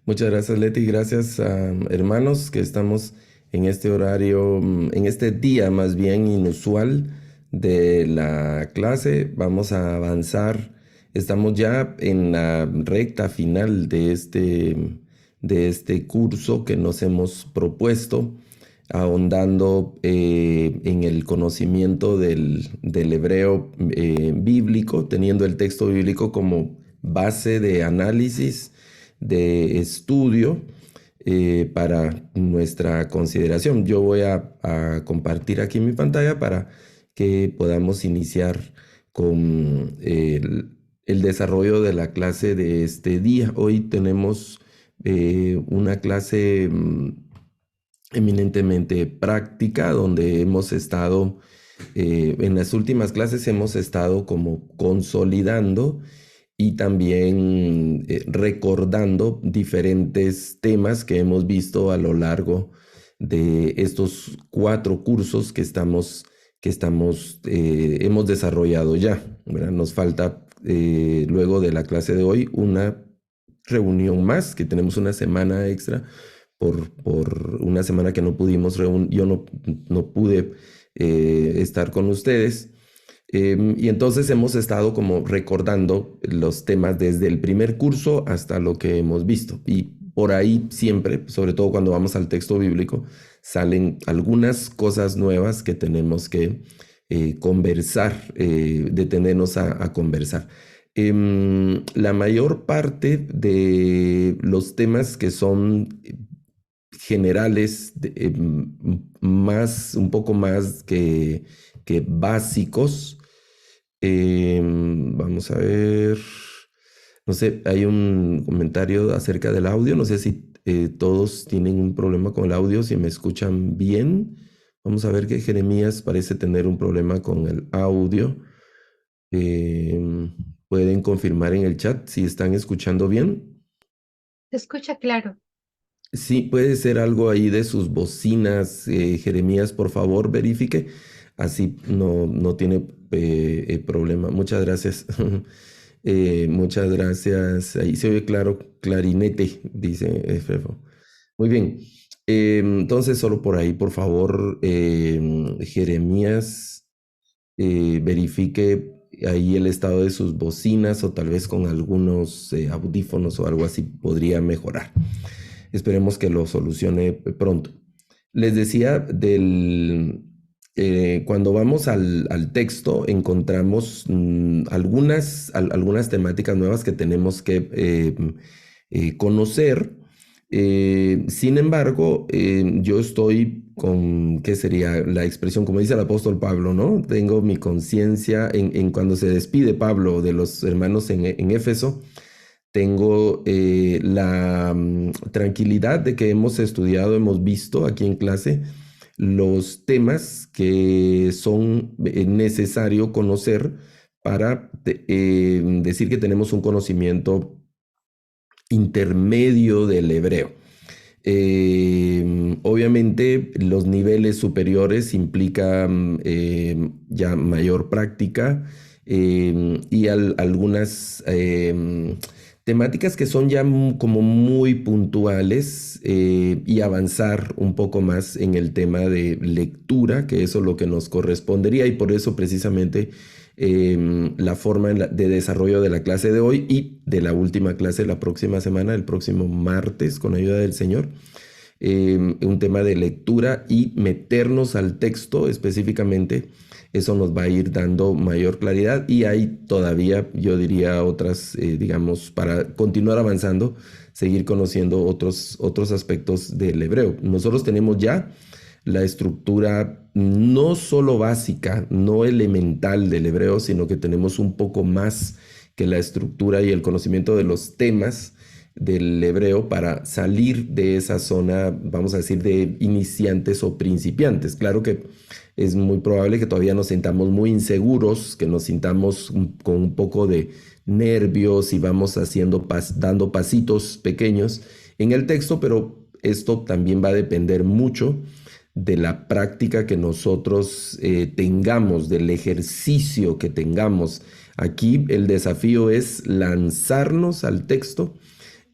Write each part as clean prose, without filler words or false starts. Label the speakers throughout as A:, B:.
A: Muchas gracias, Leti. Gracias, hermanos, que estamos en este horario, en este día más bien inusual de la clase. Vamos a avanzar. Estamos ya en la recta final de este curso que nos hemos propuesto, ahondando en el conocimiento del hebreo bíblico, teniendo el texto bíblico como base de análisis, de estudio para nuestra consideración. Yo voy a compartir aquí mi pantalla para que podamos iniciar con el desarrollo de la clase de este día. Hoy tenemos una clase eminentemente práctica donde hemos estado, en las últimas clases hemos estado como consolidando y también recordando diferentes temas que hemos visto a lo largo de estos 4 cursos hemos desarrollado ya, ¿verdad? Nos falta luego de la clase de hoy una reunión más, que tenemos una semana extra por una semana que no pudimos yo no pude estar con ustedes. Y entonces hemos estado como recordando los temas desde el primer curso hasta lo que hemos visto. Y por ahí siempre, sobre todo cuando vamos al texto bíblico, salen algunas cosas nuevas que tenemos que conversar, detenernos a conversar. La mayor parte de los temas que son generales, un poco más que básicos. Vamos a ver. No sé, hay un comentario acerca del audio. No sé si todos tienen un problema con el audio, si me escuchan bien. Vamos a ver que Jeremías parece tener un problema con el audio. Pueden confirmar en el chat si están escuchando bien.
B: Se escucha claro.
A: Sí, puede ser algo ahí de sus bocinas, Jeremías, por favor, verifique. Así no tiene problema. Muchas gracias. Muchas gracias. Ahí se oye claro, clarinete, dice Fefo. Muy bien. Entonces, solo por ahí, por favor, Jeremías, verifique ahí el estado de sus bocinas o tal vez con algunos audífonos o algo así podría mejorar. Esperemos que lo solucione pronto. Les decía cuando vamos al texto encontramos algunas temáticas nuevas que tenemos que conocer. Sin embargo, yo estoy con, ¿qué sería la expresión? Como dice el apóstol Pablo, ¿no? Tengo mi conciencia en cuando se despide Pablo de los hermanos en Éfeso. Tengo la tranquilidad de que hemos estudiado, hemos visto aquí en clase los temas que son necesario conocer para decir que tenemos un conocimiento intermedio del hebreo. Obviamente los niveles superiores implican ya mayor práctica y algunas temáticas que son ya como muy puntuales y avanzar un poco más en el tema de lectura, que eso es lo que nos correspondería y por eso precisamente la forma de desarrollo de la clase de hoy y de la última clase la próxima semana, el próximo martes, con ayuda del Señor. Un tema de lectura y meternos al texto específicamente, eso nos va a ir dando mayor claridad y hay todavía, yo diría, otras, digamos, para continuar avanzando, seguir conociendo otros aspectos del hebreo. Nosotros tenemos ya la estructura no solo básica, no elemental del hebreo, sino que tenemos un poco más que la estructura y el conocimiento de los temas del hebreo para salir de esa zona, vamos a decir, de iniciantes o principiantes. Claro que es muy probable que todavía nos sintamos muy inseguros, que nos sintamos con un poco de nervios y vamos dando pasitos pequeños en el texto, pero esto también va a depender mucho de la práctica que nosotros tengamos, del ejercicio que tengamos. Aquí el desafío es lanzarnos al texto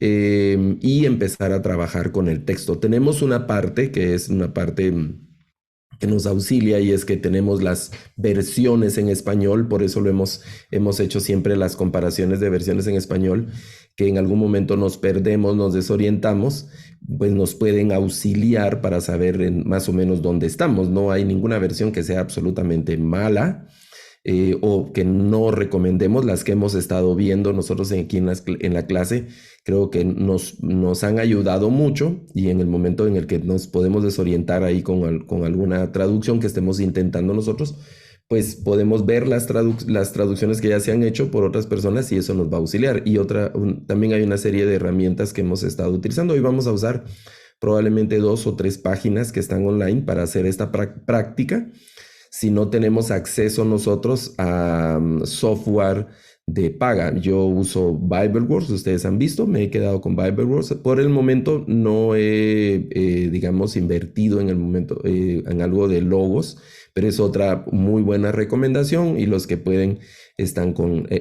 A: y empezar a trabajar con el texto. Tenemos una parte que es una parte que nos auxilia y es que tenemos las versiones en español, por eso hemos hecho siempre las comparaciones de versiones en español, que en algún momento nos perdemos, nos desorientamos, pues nos pueden auxiliar para saber más o menos dónde estamos. No hay ninguna versión que sea absolutamente mala, o que no recomendemos. Las que hemos estado viendo nosotros aquí en la clase, creo que nos han ayudado mucho, y en el momento en el que nos podemos desorientar ahí con alguna traducción que estemos intentando nosotros, pues podemos ver las traducciones que ya se han hecho por otras personas y eso nos va a auxiliar. Y también hay una serie de herramientas que hemos estado utilizando. Hoy vamos a usar probablemente 2 o 3 páginas que están online para hacer esta práctica. Si no tenemos acceso nosotros a software de paga, yo uso Bibleworks, ustedes han visto, me he quedado con Bibleworks. Por el momento no he, digamos, invertido en algo de logos, pero es otra muy buena recomendación, y los que pueden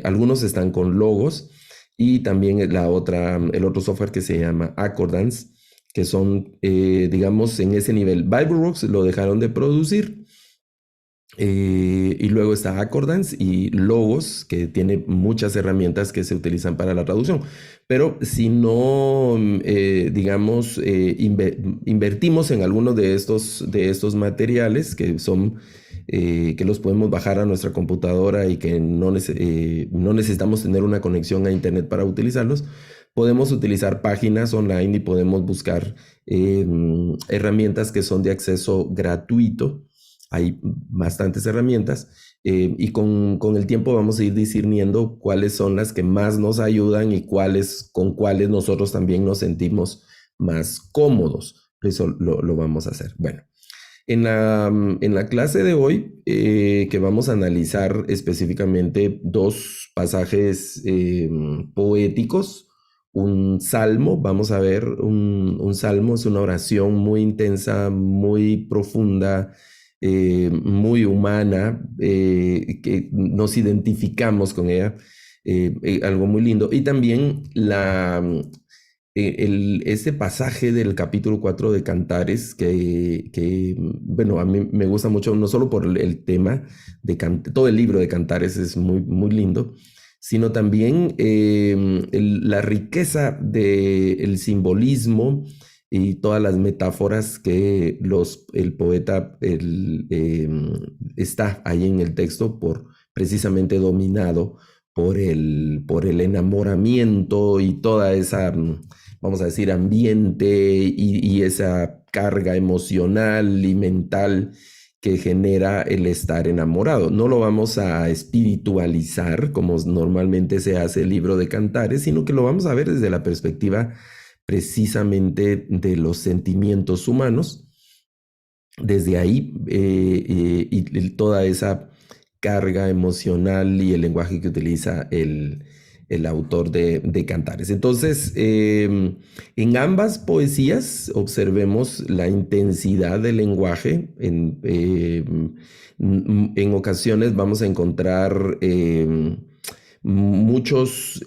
A: algunos están con logos, y también el otro software que se llama Accordance, que son, digamos, en ese nivel. Bibleworks lo dejaron de producir. Y luego está Accordance y Logos, que tiene muchas herramientas que se utilizan para la traducción. Pero si no, digamos, invertimos en alguno de estos materiales que los podemos bajar a nuestra computadora y que no necesitamos tener una conexión a internet para utilizarlos, podemos utilizar páginas online y podemos buscar herramientas que son de acceso gratuito. Hay bastantes herramientas, y con el tiempo vamos a ir discerniendo cuáles son las que más nos ayudan y con cuáles nosotros también nos sentimos más cómodos. Eso lo vamos a hacer. Bueno, en la clase de hoy, que vamos a analizar específicamente 2 pasajes poéticos, un salmo. Vamos a ver, un salmo es una oración muy intensa, muy profunda, muy humana, que nos identificamos con ella, algo muy lindo. Y también ese pasaje del capítulo 4 de Cantares, bueno, a mí me gusta mucho, no solo por el tema todo el libro de Cantares es muy, muy lindo, sino también la riqueza del simbolismo y todas las metáforas que el poeta está ahí en el texto, precisamente dominado por el enamoramiento y toda esa, vamos a decir, ambiente y esa carga emocional y mental que genera el estar enamorado. No lo vamos a espiritualizar como normalmente se hace el libro de Cantares, sino que lo vamos a ver desde la perspectiva precisamente de los sentimientos humanos. Desde ahí, y toda esa carga emocional y el lenguaje que utiliza el autor de Cantares. Entonces, en ambas poesías observemos la intensidad del lenguaje. En ocasiones vamos a encontrar muchos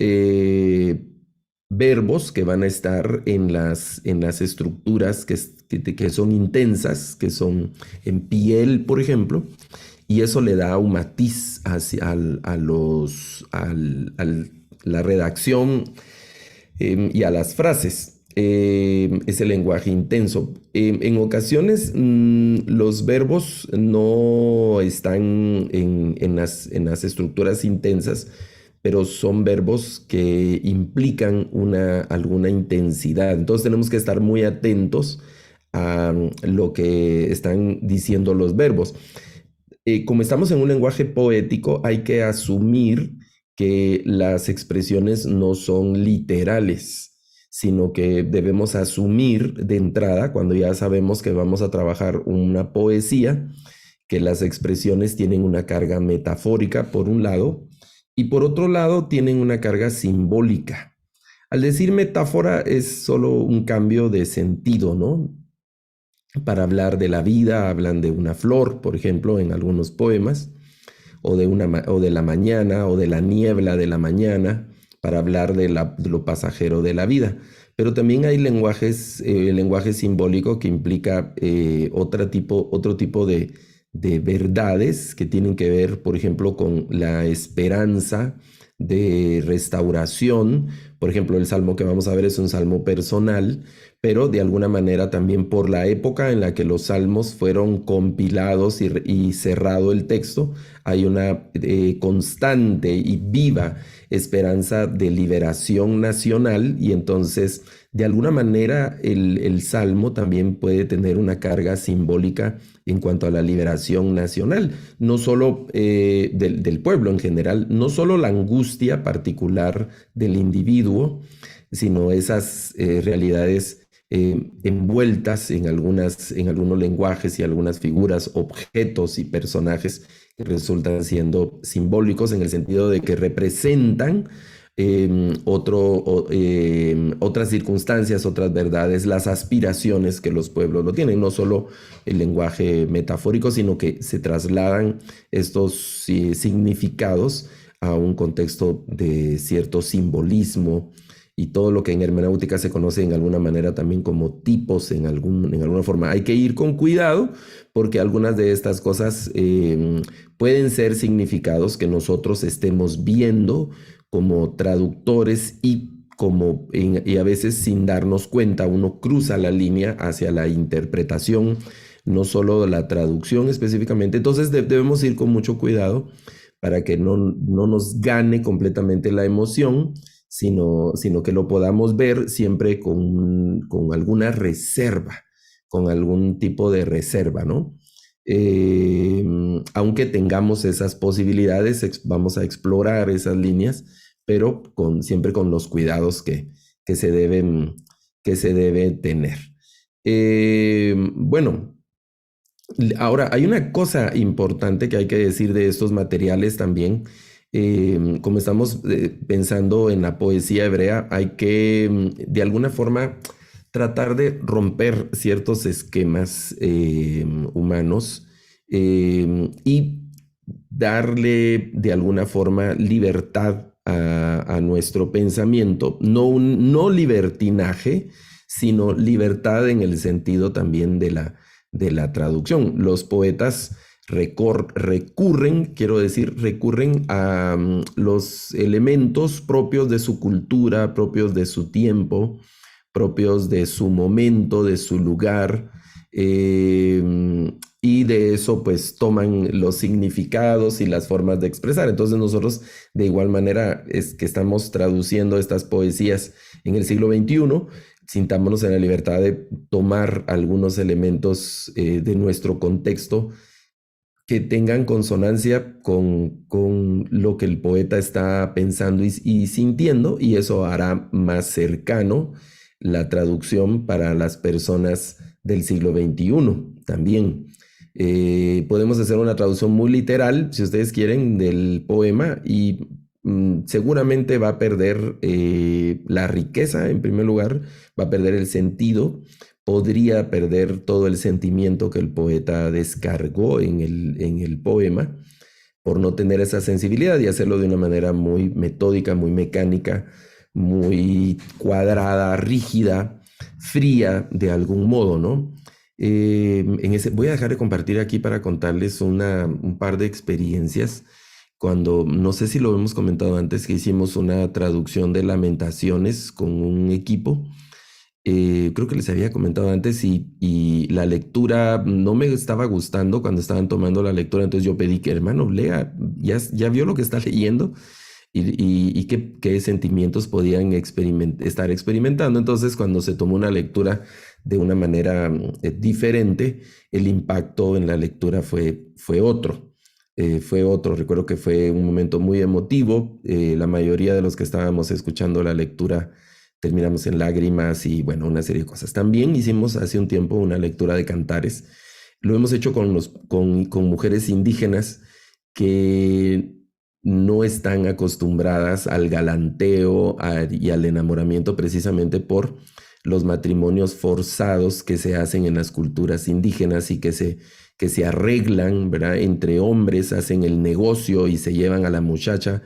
A: verbos que van a estar en las estructuras que son intensas, que son en piel, por ejemplo, y eso le da un matiz hacia la redacción, y a las frases. Ese lenguaje intenso. En ocasiones los verbos no están en las estructuras intensas, pero son verbos que implican alguna intensidad. Entonces tenemos que estar muy atentos a lo que están diciendo los verbos. Como estamos en un lenguaje poético, hay que asumir que las expresiones no son literales, sino que debemos asumir de entrada, cuando ya sabemos que vamos a trabajar una poesía, que las expresiones tienen una carga metafórica, por un lado, y por otro lado tienen una carga simbólica. Al decir metáfora es solo un cambio de sentido, ¿no? Para hablar de la vida hablan de una flor, por ejemplo, en algunos poemas, o de la mañana, o de la niebla de la mañana, para hablar de lo pasajero de la vida. Pero también hay lenguaje simbólico que implica otro tipo de verdades que tienen que ver, por ejemplo, con la esperanza de restauración. Por ejemplo, el salmo que vamos a ver es un salmo personal, pero de alguna manera también por la época en la que los salmos fueron compilados y cerrado el texto, hay una constante y viva esperanza de liberación nacional, y entonces de alguna manera el salmo también puede tener una carga simbólica en cuanto a la liberación nacional, no solo del pueblo en general, no solo la angustia particular del individuo, sino esas realidades envueltas en algunos lenguajes y algunas figuras, objetos y personajes que resultan siendo simbólicos en el sentido de que representan otras circunstancias, otras verdades, las aspiraciones que los pueblos lo tienen, no solo el lenguaje metafórico, sino que se trasladan estos significados a un contexto de cierto simbolismo y todo lo que en hermenéutica se conoce en alguna manera también como tipos en alguna forma. Hay que ir con cuidado porque algunas de estas cosas pueden ser significados que nosotros estemos viendo como traductores y a veces sin darnos cuenta uno cruza la línea hacia la interpretación, no solo la traducción específicamente. Entonces debemos ir con mucho cuidado para que no nos gane completamente la emoción, sino que lo podamos ver siempre con alguna reserva, con algún tipo de reserva, ¿no? Aunque tengamos esas posibilidades, vamos a explorar esas líneas, pero siempre con los cuidados que se debe tener. Bueno, ahora hay una cosa importante que hay que decir de estos materiales también. Como estamos pensando en la poesía hebrea, hay que de alguna forma tratar de romper ciertos esquemas humanos y darle de alguna forma libertad a nuestro pensamiento, no libertinaje, sino libertad en el sentido también de la traducción. Los poetas recurren a los elementos propios de su cultura, propios de su tiempo, propios de su momento, de su lugar, y de eso pues toman los significados y las formas de expresar. Entonces nosotros de igual manera es que estamos traduciendo estas poesías en el siglo XXI, sintámonos en la libertad de tomar algunos elementos de nuestro contexto que tengan consonancia con lo que el poeta está pensando y sintiendo, y eso hará más cercano la traducción para las personas del siglo XXI también. Podemos hacer una traducción muy literal, si ustedes quieren, del poema y seguramente va a perder la riqueza en primer lugar, va a perder el sentido, podría perder todo el sentimiento que el poeta descargó en el poema por no tener esa sensibilidad y hacerlo de una manera muy metódica, muy mecánica, muy cuadrada, rígida, fría de algún modo, ¿no? Voy a dejar de compartir aquí para contarles un par de experiencias. Cuando, no sé si lo hemos comentado antes, que hicimos una traducción de Lamentaciones con un equipo. Creo que les había comentado antes y la lectura no me estaba gustando cuando estaban tomando la lectura, entonces yo pedí que hermano lea, ya vio lo que está leyendo y qué sentimientos podían estar experimentando. Entonces cuando se tomó una lectura de una manera diferente, el impacto en la lectura fue otro. Recuerdo que fue un momento muy emotivo. La mayoría de los que estábamos escuchando la lectura terminamos en lágrimas y bueno, una serie de cosas. También hicimos hace un tiempo una lectura de cantares. Lo hemos hecho con mujeres indígenas que no están acostumbradas al galanteo y al enamoramiento precisamente por los matrimonios forzados que se hacen en las culturas indígenas y que se arreglan, ¿verdad? Entre hombres, hacen el negocio y se llevan a la muchacha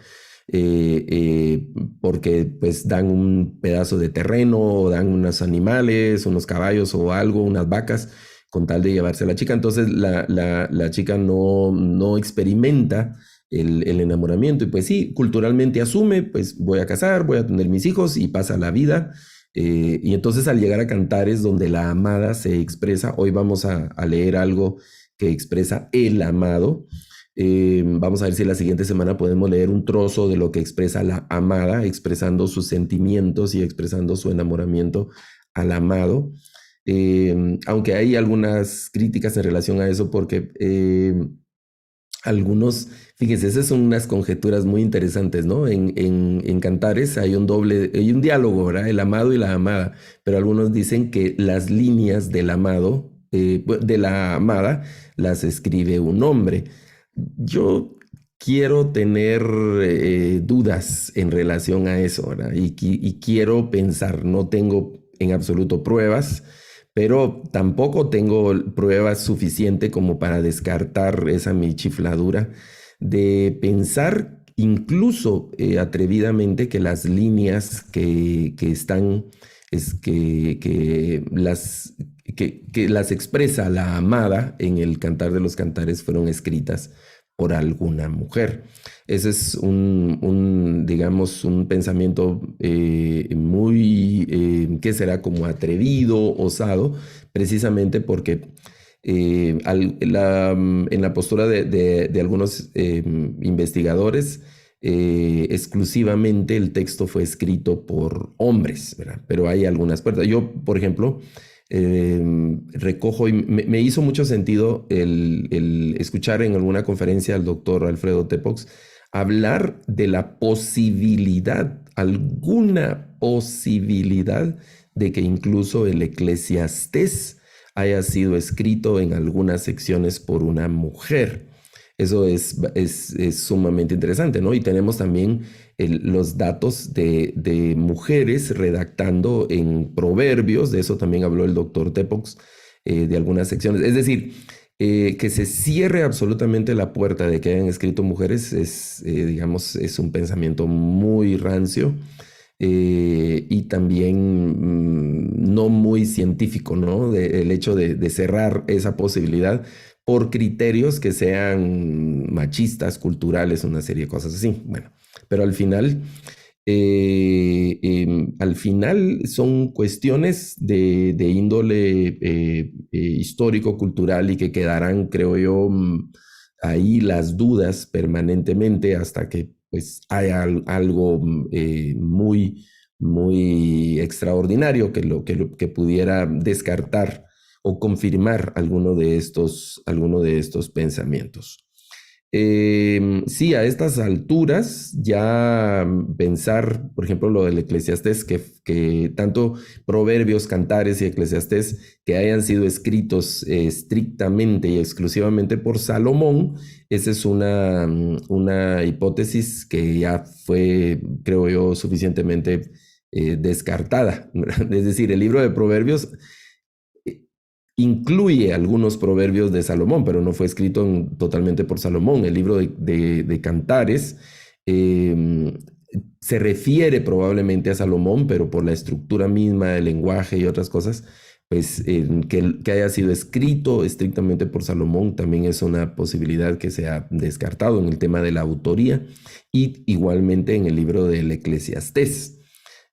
A: porque pues dan un pedazo de terreno o dan unos animales, unos caballos o algo, unas vacas, con tal de llevarse a la chica. Entonces la chica no experimenta el enamoramiento y pues sí, culturalmente asume, pues voy a casar, voy a tener mis hijos y pasa la vida. Y entonces al llegar a Cantares, donde la amada se expresa, hoy vamos a leer algo que expresa el amado. Vamos a ver si la siguiente semana podemos leer un trozo de lo que expresa la amada, expresando sus sentimientos y expresando su enamoramiento al amado. Aunque hay algunas críticas en relación a eso, porque algunos, fíjense, esas son unas conjeturas muy interesantes, ¿no? En Cantares hay un diálogo, ¿verdad? El amado y la amada, pero algunos dicen que las líneas del amado, de la amada, las escribe un hombre. Yo quiero tener dudas en relación a eso, ¿verdad? Y quiero pensar, no tengo en absoluto pruebas, pero tampoco tengo pruebas suficientes como para descartar esa mi chifladura de pensar incluso atrevidamente que las líneas que están, es que las expresa la amada en el Cantar de los Cantares fueron escritas por alguna mujer. Ese es digamos, un pensamiento muy, ¿qué será? Como atrevido, osado, precisamente porque en la postura de algunos investigadores, exclusivamente el texto fue escrito por hombres, ¿verdad? Pero hay algunas puertas. Yo, por ejemplo, recojo y me hizo mucho sentido el escuchar en alguna conferencia al doctor Alfredo Tepox hablar de la posibilidad, alguna posibilidad de que incluso el Eclesiastés haya sido escrito en algunas secciones por una mujer. Eso es sumamente interesante, ¿no? Y tenemos también los datos de mujeres redactando en proverbios, de eso también habló el doctor Tepox, de algunas secciones. Es decir, que se cierre absolutamente la puerta de que hayan escrito mujeres digamos, es un pensamiento muy rancio. Y también no muy científico, ¿no? El hecho de cerrar esa posibilidad por criterios que sean machistas, culturales, una serie de cosas así. Bueno, pero al final son cuestiones de índole histórico, cultural y que quedarán, creo yo, ahí las dudas permanentemente hasta que pues haya algo muy extraordinario que pudiera descartar o confirmar alguno de estos pensamientos. Sí, a estas alturas ya pensar, por ejemplo, lo del Eclesiastés, que tanto Proverbios, Cantares y Eclesiastés que hayan sido escritos estrictamente y exclusivamente por Salomón, esa es una hipótesis que ya fue, creo yo, suficientemente descartada. Es decir, el libro de Proverbios incluye algunos proverbios de Salomón, pero no fue escrito totalmente por Salomón. El libro de Cantares eh, se refiere probablemente a Salomón, pero por la estructura misma, el lenguaje y otras cosas, pues que haya sido escrito estrictamente por Salomón también es una posibilidad que se ha descartado en el tema de la autoría y igualmente en el libro del Eclesiastés.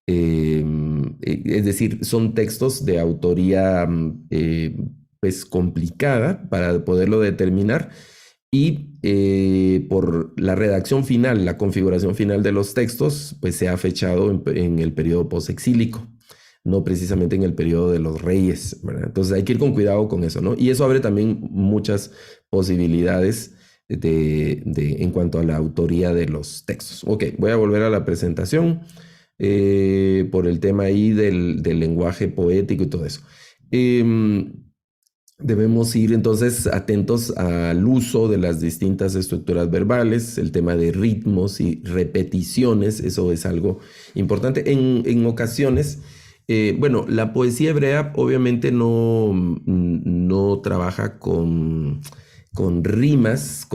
A: Es decir, son textos de autoría pues complicada para poderlo determinar y por la redacción final, la configuración final de los textos, pues se ha fechado en el periodo posexílico, no precisamente en el periodo de los reyes, ¿verdad? Entonces hay que ir con cuidado con eso, ¿no? Y eso abre también muchas posibilidades en cuanto a la autoría de los textos. Ok, voy a volver a la presentación por el tema ahí del lenguaje poético y todo eso. Debemos ir entonces atentos al uso de las distintas estructuras verbales, el tema de ritmos y repeticiones, eso es algo importante. En ocasiones, bueno, la poesía hebrea obviamente no trabaja con rimas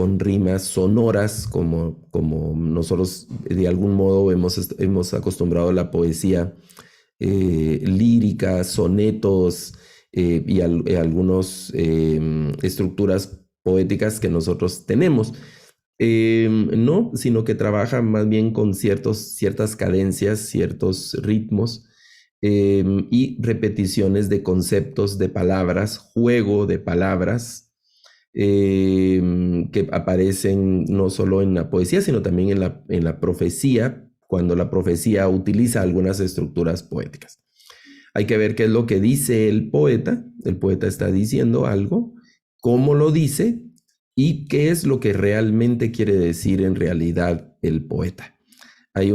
A: sonoras, como nosotros de algún modo hemos acostumbrado a la poesía lírica, sonetos y algunas estructuras poéticas que nosotros tenemos. No, sino que trabaja más bien con ciertas cadencias, ciertos ritmos y repeticiones de conceptos, de palabras, juego de palabras que aparecen no solo en la poesía, sino también en la profecía, cuando la profecía utiliza algunas estructuras poéticas. Hay que ver qué es lo que dice el poeta. El poeta está diciendo algo, cómo lo dice y qué es lo que realmente quiere decir en realidad el poeta. Hay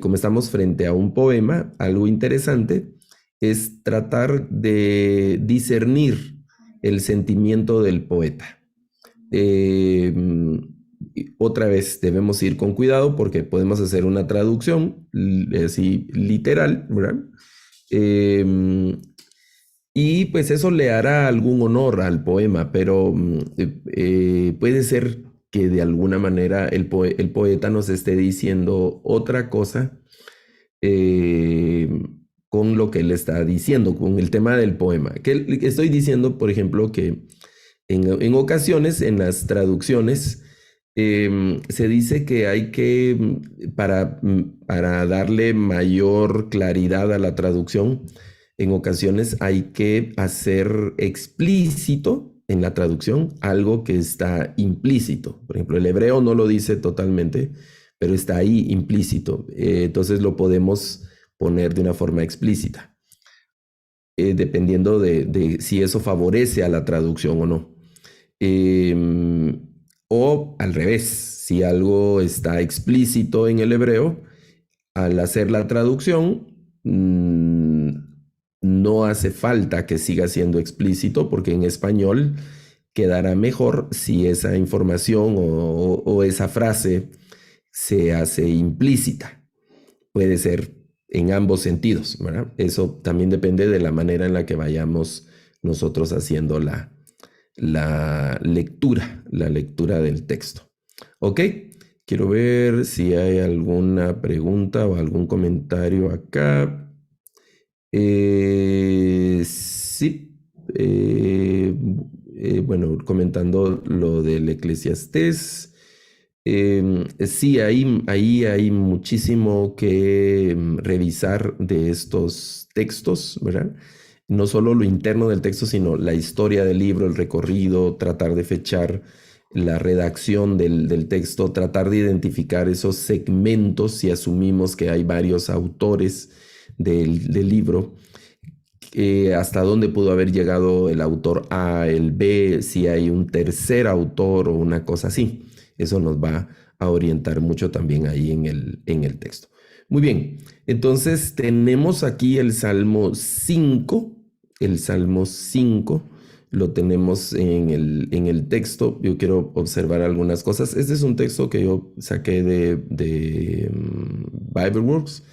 A: como estamos frente a un poema, algo interesante es tratar de discernir el sentimiento del poeta. Eh, Otra vez debemos ir con cuidado porque podemos hacer una traducción así literal, ¿verdad? Y pues eso le hará algún honor al poema, pero puede ser que de alguna manera el poeta nos esté diciendo otra cosa eh, con lo que él está diciendo, con el tema del poema. Que estoy diciendo, por ejemplo, que en ocasiones en las traducciones se dice que hay que, para darle mayor claridad a la traducción, en ocasiones hay que hacer explícito en la traducción algo que está implícito. Por ejemplo, el hebreo no lo dice totalmente, pero está ahí implícito. Entonces lo podemos poner de una forma explícita, dependiendo de si eso favorece a la traducción o no. O al revés, si algo está explícito en el hebreo, al hacer la traducción, no hace falta que siga siendo explícito porque en español quedará mejor si esa información o esa frase se hace implícita. Puede ser en ambos sentidos, ¿verdad? Eso también depende de la manera en la que vayamos nosotros haciendo la lectura del texto. ¿Ok? Quiero ver si hay alguna pregunta o algún comentario acá. Sí. Bueno, comentando lo del Eclesiastés. Sí, ahí hay muchísimo que revisar de estos textos, ¿verdad? No solo lo interno del texto, sino la historia del libro, el recorrido, tratar de fechar la redacción del texto, tratar de identificar esos segmentos si asumimos que hay varios autores del libro, hasta dónde pudo haber llegado el autor A, el B, si hay un tercer autor o una cosa así. Eso nos va a orientar mucho también ahí en el texto. Muy bien, entonces tenemos aquí el Salmo 5. El Salmo 5 lo tenemos en el texto. Yo quiero observar algunas cosas. Este es un texto que yo saqué de Bibleworks,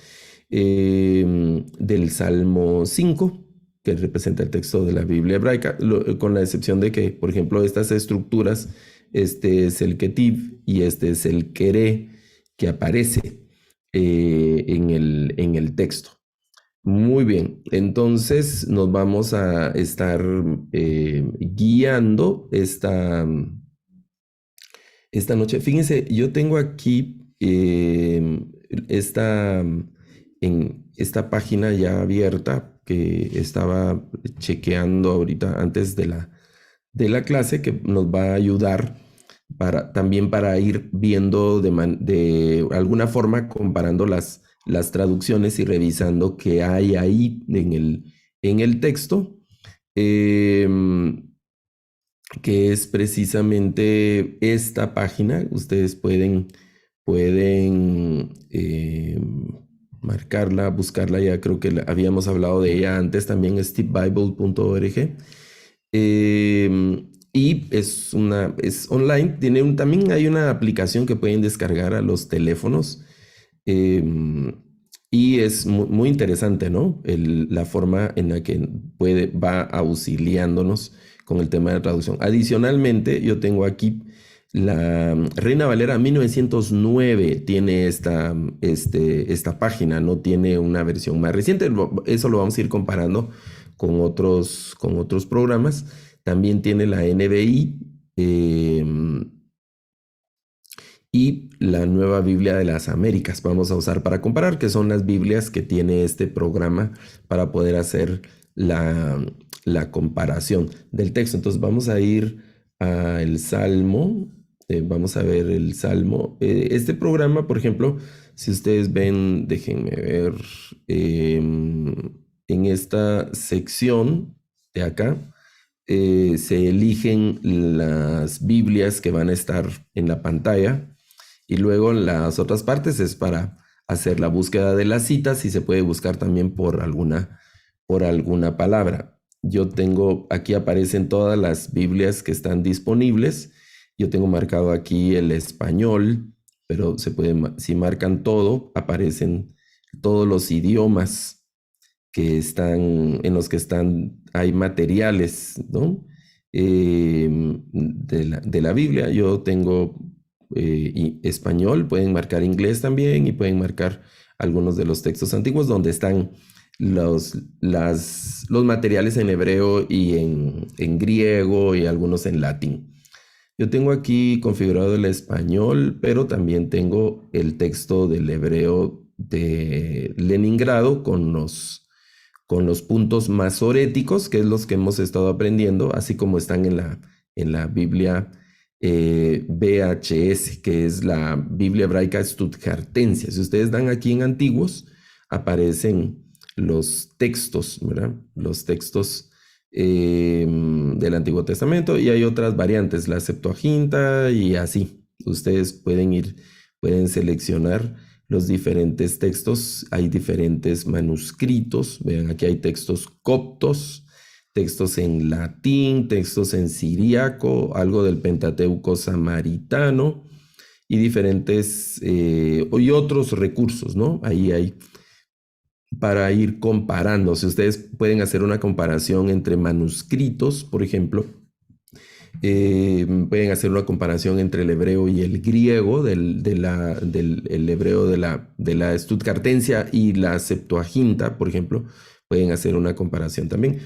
A: del Salmo 5, que representa el texto de la Biblia hebraica, con la excepción de que, por ejemplo, estas estructuras, este es el ketiv y este es el queré que aparece en el texto. Muy bien, entonces nos vamos a estar guiando esta noche. Fíjense, yo tengo aquí esta página ya abierta que estaba chequeando ahorita antes de la clase, que nos va a ayudar también para ir viendo de alguna forma, comparando las traducciones y revisando qué hay ahí en el texto, que es precisamente esta página. Ustedes pueden marcarla, buscarla. Ya creo que habíamos hablado de ella antes también, stepbible.org. Y es online. También hay una aplicación que pueden descargar a los teléfonos. Y es muy interesante, ¿no? La forma en la que va auxiliándonos con el tema de traducción. Adicionalmente, yo tengo aquí la Reina Valera 1909, tiene esta página, no tiene una versión más reciente. Eso lo vamos a ir comparando con otros programas. También tiene la NBI y la Nueva Biblia de las Américas. Vamos a usar para comparar, que son las Biblias que tiene este programa para poder hacer la comparación del texto. Entonces vamos a ir al Salmo. Vamos a ver el Salmo. Este programa, por ejemplo, si ustedes ven, déjenme ver, en esta sección de acá, se eligen las Biblias que van a estar en la pantalla y luego las otras partes es para hacer la búsqueda de las citas y se puede buscar también por alguna palabra. Yo tengo, aquí aparecen todas las Biblias que están disponibles. Yo tengo marcado aquí el español, pero se puede, si marcan todo, aparecen todos los idiomas que están, en los que están, hay materiales, ¿no? De la Biblia. Yo tengo español, pueden marcar inglés también y pueden marcar algunos de los textos antiguos donde están los materiales en hebreo y en griego y algunos en latín. Yo tengo aquí configurado el español, pero también tengo el texto del hebreo de Leningrado con los puntos masoréticos, que es los que hemos estado aprendiendo, así como están en la Biblia VHS, que es la Biblia hebraica Stuttgartense. Si ustedes dan aquí en antiguos, aparecen los textos, ¿verdad? Los textos del Antiguo Testamento, y hay otras variantes, la Septuaginta y así. Ustedes pueden seleccionar los diferentes textos. Hay diferentes manuscritos. Vean, aquí hay textos coptos, textos en latín, textos en siríaco, algo del Pentateuco samaritano y diferentes y otros recursos, ¿no? Ahí hay para ir comparando. Si ustedes pueden hacer una comparación entre manuscritos, por ejemplo, pueden hacer una comparación entre el hebreo y el griego, del hebreo de la Stuttgartensia y la Septuaginta, por ejemplo, pueden hacer una comparación también.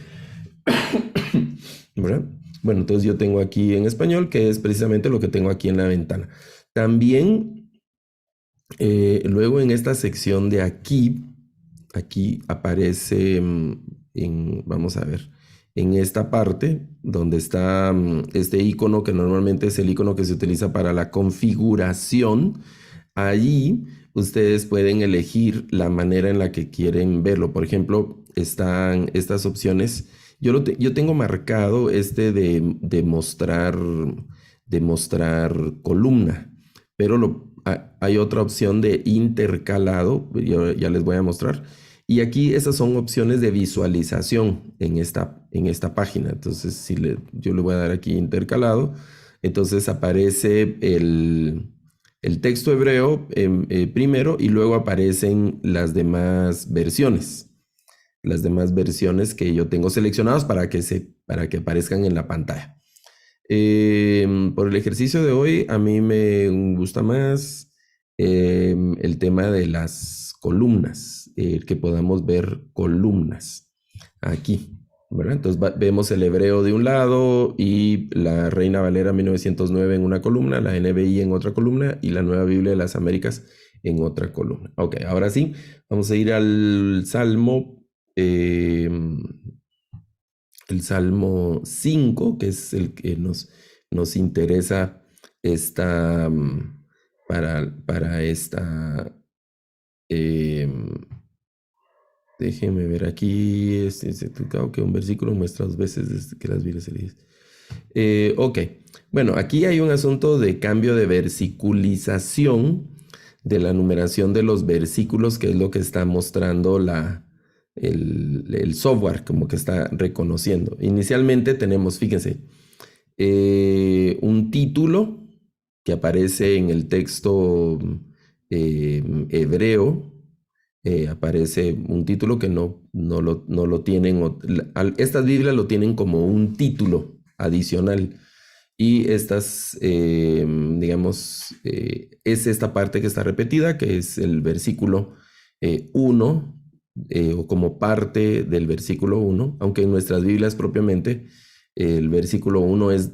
A: ¿Verdad? Bueno, entonces yo tengo aquí en español, que es precisamente lo que tengo aquí en la ventana. También, luego en esta sección de aquí aparece, vamos a ver, en esta parte donde está este icono, que normalmente es el icono que se utiliza para la configuración. Allí ustedes pueden elegir la manera en la que quieren verlo. Por ejemplo, están estas opciones. Yo tengo marcado de mostrar columna, pero hay otra opción de intercalado. Yo ya les voy a mostrar. Y aquí esas son opciones de visualización en esta página. Entonces, yo le voy a dar aquí intercalado, entonces aparece el texto hebreo primero y luego aparecen las demás versiones. Las demás versiones que yo tengo seleccionadas para que aparezcan en la pantalla. Por el ejercicio de hoy, a mí me gusta más el tema de las columnas, que podamos ver columnas aquí, ¿verdad? Entonces vemos el hebreo de un lado y la Reina Valera 1909 en una columna, la NBI en otra columna y la Nueva Biblia de las Américas en otra columna. Ok, ahora sí, vamos a ir al Salmo, el Salmo 5, que es el que nos interesa para esta. Déjenme ver aquí. Que un versículo muestra 2 veces desde que las Biblias se leen. Ok, bueno, aquí hay un asunto de cambio de versiculización de la numeración de los versículos, que es lo que está mostrando el software, como que está reconociendo. Inicialmente tenemos, fíjense, un título que aparece en el texto hebreo. Aparece un título que no lo tienen. Estas Biblias lo tienen como un título, adicional. Y estas, digamos, es esta parte que está repetida, que es el versículo 1, o como parte del versículo 1, aunque en nuestras Biblias propiamente el versículo 1 es,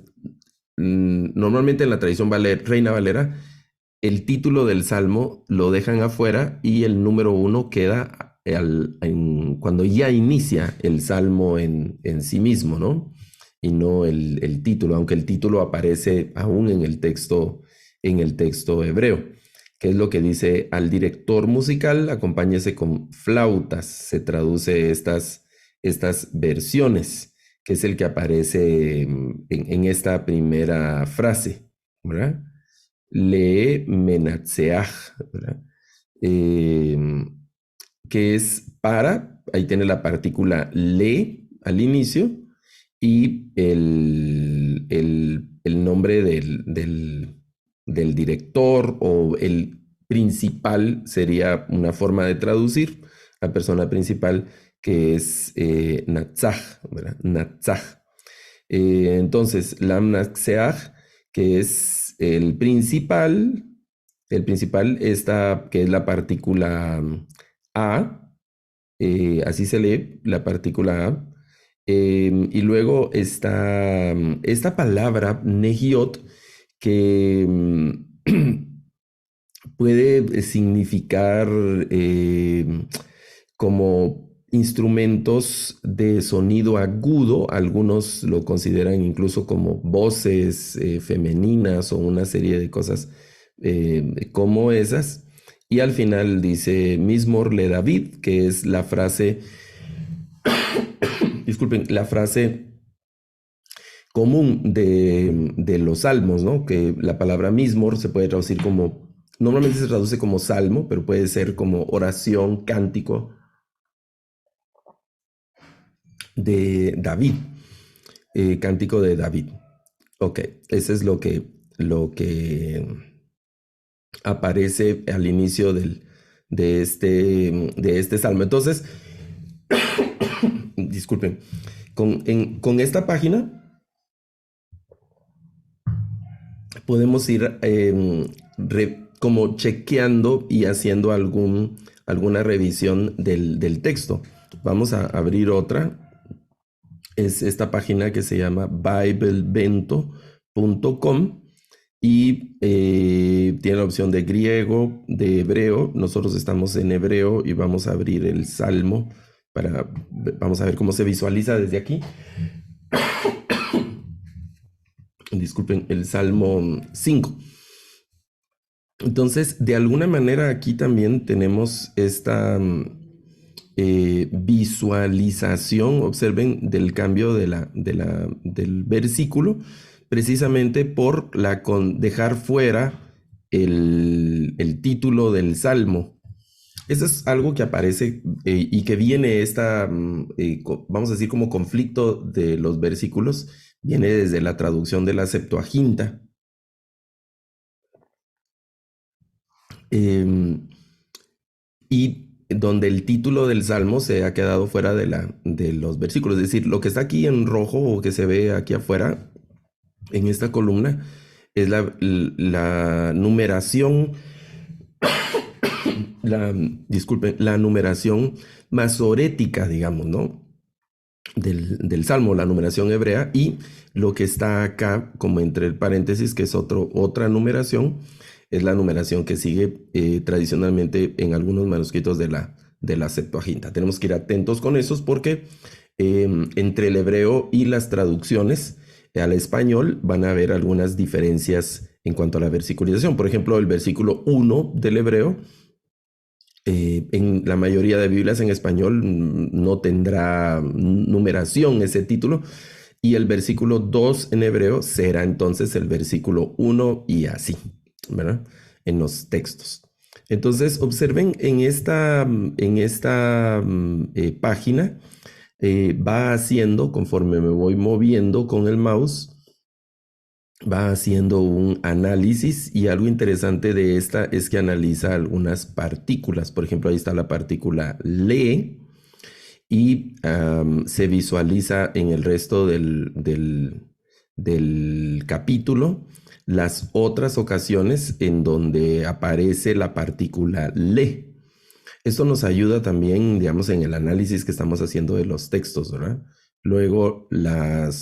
A: normalmente en la tradición Reina Valera, el título del salmo lo dejan afuera y el número 1 queda cuando ya inicia el salmo en sí mismo, ¿no? Y no el título, aunque el título aparece aún en el texto hebreo, que es lo que dice: al director musical acompáñese con flautas. Se traduce estas versiones, que es el que aparece en esta primera frase, ¿verdad? Le menatseach, ¿verdad? Eh, que es para, ahí tiene la partícula le al inicio, y el nombre del director o el principal sería una forma de traducir la persona principal, que es Natsach, ¿verdad? Natsach. Entonces, Lam Natseach, que es el principal, esta que es la partícula A, así se lee la partícula A. Y luego está esta palabra negiot, que puede significar como instrumentos de sonido agudo. Algunos lo consideran incluso como voces femeninas o una serie de cosas como esas. Y al final dice Mismor le David, que es la frase, disculpen, la frase común de los salmos, ¿no? Que la palabra mismor se puede traducir como, normalmente se traduce como salmo, pero puede ser como oración, cántico de David, cántico de David. Ok, ese es lo que aparece al inicio de este salmo. Entonces, disculpen, con esta página podemos ir como chequeando y haciendo alguna revisión del texto. Vamos a abrir otra. Es esta página que se llama biblebento.com y tiene la opción de griego, de hebreo. Nosotros estamos en hebreo y vamos a abrir el salmo vamos a ver cómo se visualiza desde aquí. Disculpen, el Salmo 5. Entonces, de alguna manera aquí también tenemos esta visualización, observen, del cambio del versículo, precisamente por dejar fuera el título del Salmo. Eso es algo que aparece y que viene vamos a decir, como conflicto de los versículos, viene desde la traducción de la Septuaginta. Y donde el título del Salmo se ha quedado fuera de los versículos. Es decir, lo que está aquí en rojo o que se ve aquí afuera en esta columna es la numeración, la numeración masorética, digamos, ¿no? Del Salmo, la numeración hebrea, y lo que está acá como entre el paréntesis, que es otra numeración, es la numeración que sigue tradicionalmente en algunos manuscritos de la Septuaginta. Tenemos que ir atentos con esos porque entre el hebreo y las traducciones al español van a haber algunas diferencias en cuanto a la versiculización. Por ejemplo, el versículo 1 del hebreo, en la mayoría de Biblias en español no tendrá numeración ese título, y el versículo 2 en hebreo será entonces el versículo 1 y así, ¿verdad? En los textos. Entonces, observen en esta página, va haciendo, conforme me voy moviendo con el mouse, va haciendo un análisis, y algo interesante de esta es que analiza algunas partículas. Por ejemplo, ahí está la partícula le, y se visualiza en el resto del capítulo las otras ocasiones en donde aparece la partícula le. Esto nos ayuda también, digamos, en el análisis que estamos haciendo de los textos, ¿verdad? Luego el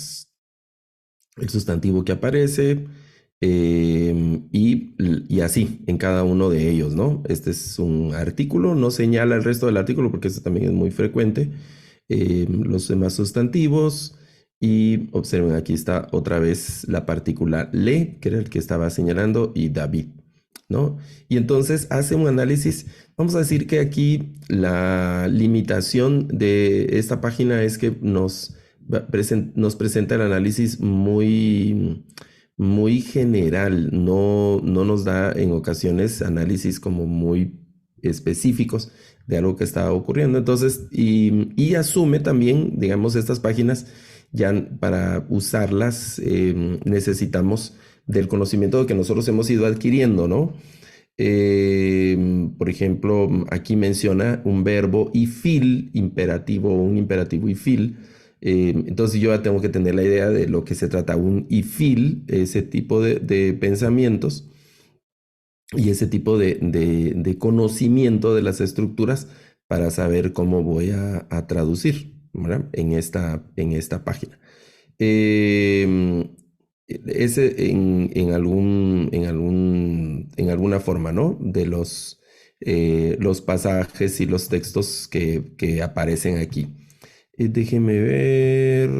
A: sustantivo que aparece y así en cada uno de ellos, ¿no? Este es un artículo, no señala el resto del artículo porque eso también es muy frecuente. Los demás sustantivos y observen, aquí está otra vez la partícula le, que era el que estaba señalando, y David, ¿no? Y entonces hace un análisis. Vamos a decir que aquí la limitación de esta página es que nos presenta el análisis muy general, no nos da en ocasiones análisis como muy específicos de algo que está ocurriendo. Entonces, y asume también, digamos, estas páginas, ya para usarlas necesitamos del conocimiento que nosotros hemos ido adquiriendo, ¿no? Por ejemplo, aquí menciona un verbo y fil, imperativo, un imperativo y fil. Entonces yo ya tengo que tener la idea de lo que se trata un y fil, ese tipo de pensamientos y ese tipo de conocimiento de las estructuras para saber cómo voy a traducir, ¿verdad? En esta página. Ese en alguna forma, ¿no? De los pasajes y los textos que aparecen aquí. Déjeme ver.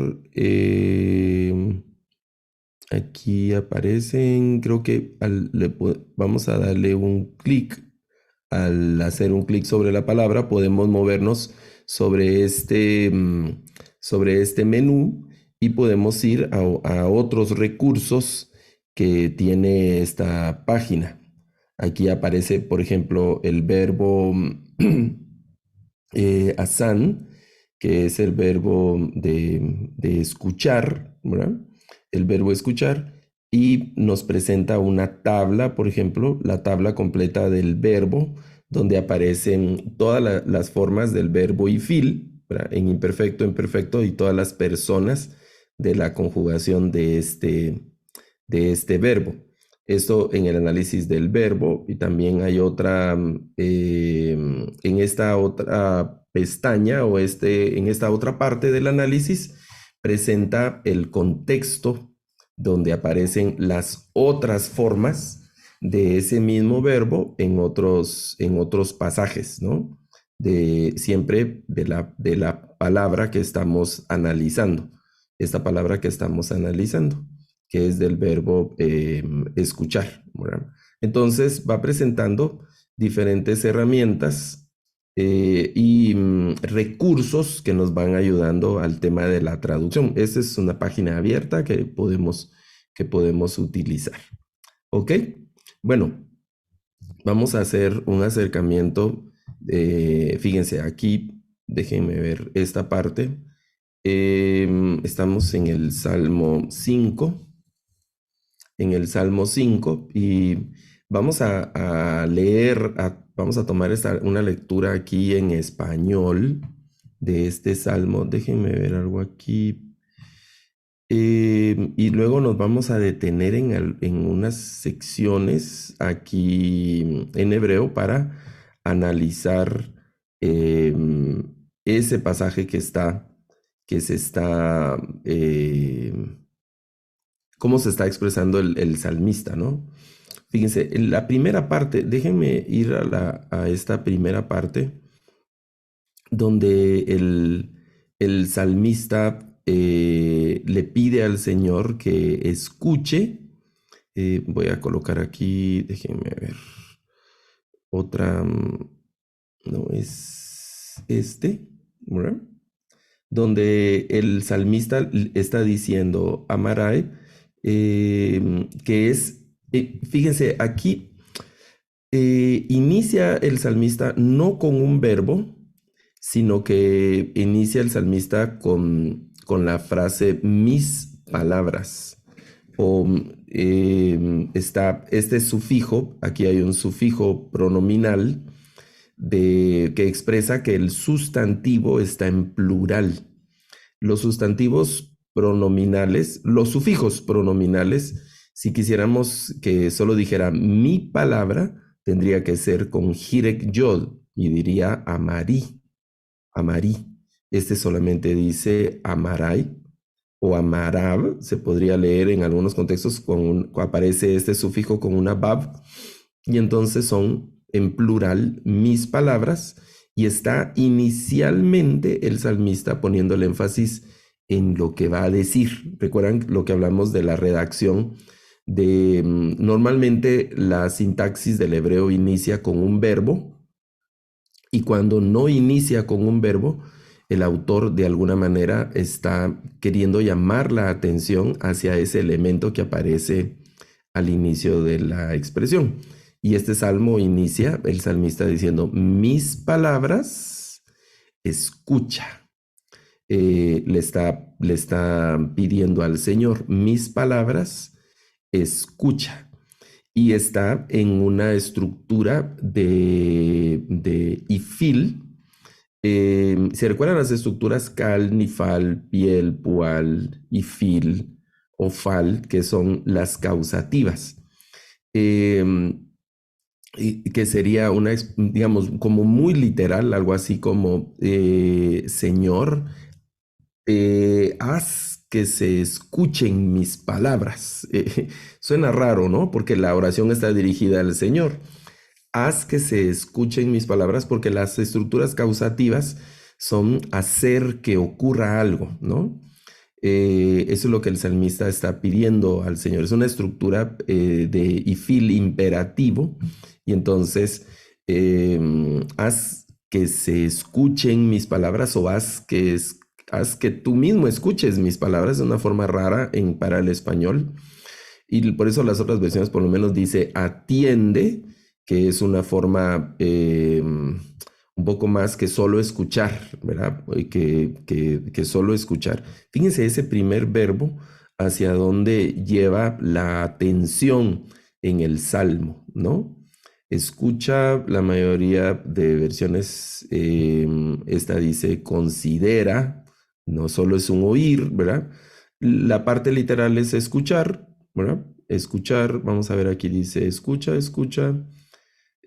A: Aquí aparecen, creo que vamos a darle un clic. Al hacer un clic sobre la palabra, podemos movernos sobre este menú y podemos ir a otros recursos que tiene esta página. Aquí aparece, por ejemplo, el verbo asan, que es el verbo de escuchar, ¿verdad? El verbo escuchar, y nos presenta una tabla, por ejemplo, la tabla completa del verbo, donde aparecen todas las formas del verbo y fil, ¿verdad? En imperfecto, en perfecto, y todas las personas de la conjugación de este verbo. Esto en el análisis del verbo, y también hay otra, en esta otra pestaña o en esta otra parte del análisis, presenta el contexto donde aparecen las otras formas de ese mismo verbo en otros pasajes, ¿no? Siempre de la palabra que estamos analizando, esta palabra que estamos analizando, que es del verbo escuchar, ¿verdad? Entonces va presentando diferentes herramientas y recursos que nos van ayudando al tema de la traducción. Esta es una página abierta que podemos utilizar. ¿Ok? Bueno, vamos a hacer un acercamiento. Fíjense, aquí déjenme ver esta parte. Estamos en el Salmo 5. En el Salmo 5 y vamos a leer, vamos a tomar una lectura aquí en español de este Salmo. Déjenme ver algo aquí. Y luego nos vamos a detener en unas secciones aquí en hebreo para analizar ese pasaje que se está, cómo se está expresando el salmista, ¿no? Fíjense, en la primera parte, déjenme ir a esta primera parte donde el salmista le pide al Señor que escuche. Voy a colocar aquí, déjenme ver, otra, no es ¿verdad? Donde el salmista está diciendo Amarai, que es, fíjense, aquí inicia el salmista no con un verbo, sino que inicia el salmista con la frase mis palabras. O está este sufijo, aquí hay un sufijo pronominal que expresa que el sustantivo está en plural. Los sustantivos pronominales, los sufijos pronominales, si quisiéramos que solo dijera mi palabra, tendría que ser con Hirek Yod y diría amarí, amarí. Este solamente dice amaray o amarab, se podría leer en algunos contextos aparece este sufijo con una bab, y entonces son en plural mis palabras, y está inicialmente el salmista poniendo el énfasis en lo que va a decir. Recuerdan lo que hablamos de la redacción de normalmente la sintaxis del hebreo inicia con un verbo, y cuando no inicia con un verbo, el autor de alguna manera está queriendo llamar la atención hacia ese elemento que aparece al inicio de la expresión. Y este salmo inicia el salmista diciendo, mis palabras escucha. Le está pidiendo al Señor, mis palabras escucha. Y está en una estructura de ifil. ¿Se recuerdan las estructuras cal, nifal, piel, pual, ifil o fal, que son las causativas? Que sería una, digamos, como muy literal, algo así como, Señor, haz que se escuchen mis palabras. Suena raro, ¿no? Porque la oración está dirigida al Señor. Haz que se escuchen mis palabras, porque las estructuras causativas son hacer que ocurra algo, ¿no? Eso es lo que el salmista está pidiendo al Señor. Es una estructura de ifil imperativo, y entonces haz que se escuchen mis palabras, o haz que tú mismo escuches mis palabras, de una forma rara para el español. Y por eso las otras versiones por lo menos dice atiende, que es una forma un poco más que solo escuchar, ¿verdad? Que solo escuchar. Fíjense ese primer verbo hacia dónde lleva la atención en el salmo, ¿no? Escucha, la mayoría de versiones, esta dice considera, no solo es un oír, ¿verdad? La parte literal es escuchar, ¿verdad? Escuchar, vamos a ver, aquí dice escucha, escucha.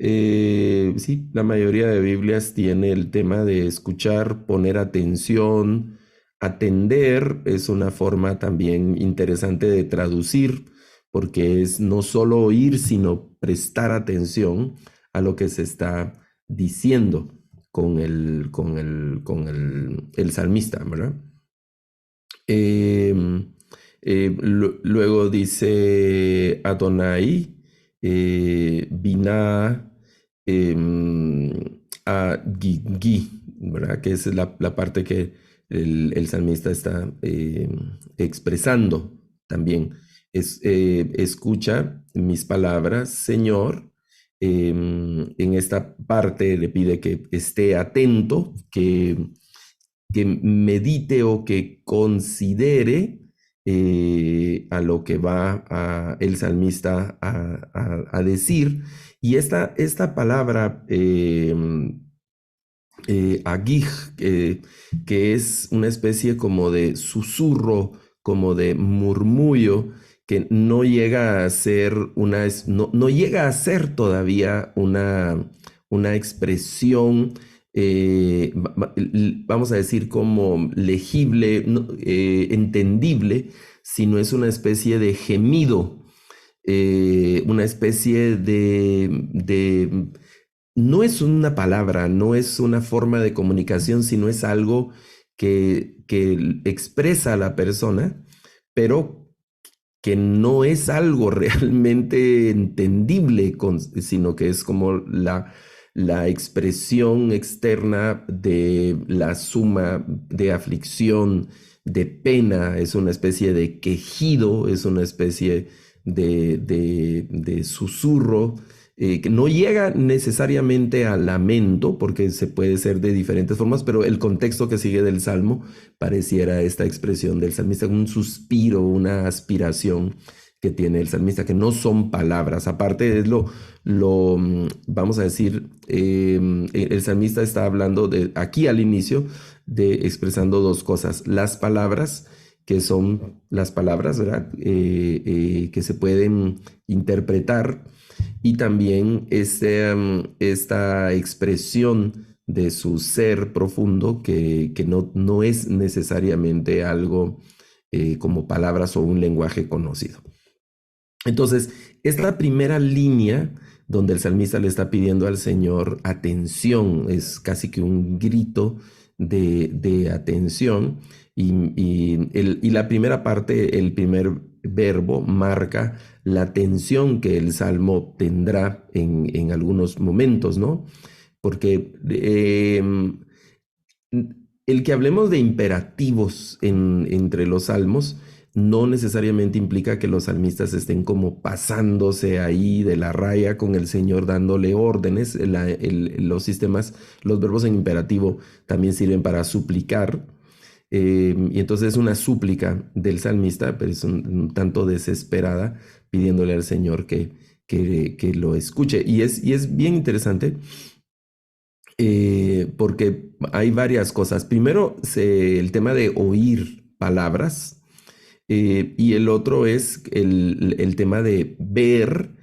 A: Sí, la mayoría de Biblias tiene el tema de escuchar, poner atención, atender. Es una forma también interesante de traducir, porque es no solo oír, sino prestar atención a lo que se está diciendo con el salmista, ¿verdad? Luego dice Adonai, Binah, a Gigi, ¿verdad? Que esa es la parte que el salmista está expresando también. Escucha mis palabras, Señor. En esta parte le pide que esté atento, que medite o que considere a lo que va el salmista a decir. Y esta palabra agij, que es una especie como de susurro, como de murmullo, que no llega a ser no llega a ser todavía una expresión, vamos a decir, como legible, entendible, sino es una especie de gemido, una especie no es una palabra, no es una forma de comunicación, sino es algo que expresa a la persona, pero que no es algo realmente entendible, sino que es como la expresión externa de la suma de aflicción, de pena. Es una especie de quejido, es una especie de susurro, que no llega necesariamente a lamento, porque se puede ser de diferentes formas, pero el contexto que sigue del Salmo pareciera esta expresión del salmista, un suspiro, una aspiración que tiene el salmista, que no son palabras. Aparte es vamos a decir, el salmista está hablando aquí al inicio, de expresando dos cosas: las palabras que son las palabras, ¿verdad? Que se pueden interpretar, y también esta expresión de su ser profundo que no es necesariamente algo como palabras o un lenguaje conocido. Entonces, esta primera línea donde el salmista le está pidiendo al Señor atención, es casi que un grito de atención, y la primera parte, el primer verbo, marca la atención que el salmo tendrá en algunos momentos, ¿no? Porque el que hablemos de imperativos entre los salmos no necesariamente implica que los salmistas estén como pasándose ahí de la raya con el Señor dándole órdenes. Los sistemas, los verbos en imperativo también sirven para suplicar. Y entonces es una súplica del salmista, pero es un tanto desesperada, pidiéndole al Señor que lo escuche. Y es bien interesante porque hay varias cosas. Primero, el tema de oír palabras, y el otro es el tema de ver,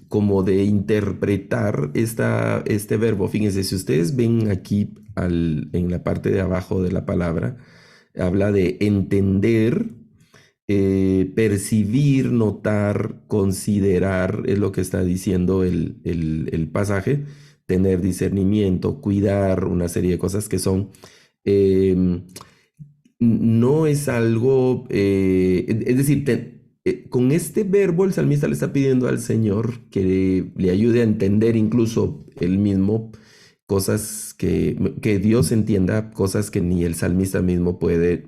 A: como de interpretar este verbo. Fíjense, si ustedes ven aquí en la parte de abajo de la palabra, habla de entender, percibir, notar, considerar, es lo que está diciendo el pasaje, tener discernimiento, cuidar, una serie de cosas que son, eh, no es algo, es decir, con este verbo el salmista le está pidiendo al Señor que le ayude a entender incluso él mismo cosas que Dios entienda, cosas que ni el salmista mismo puede,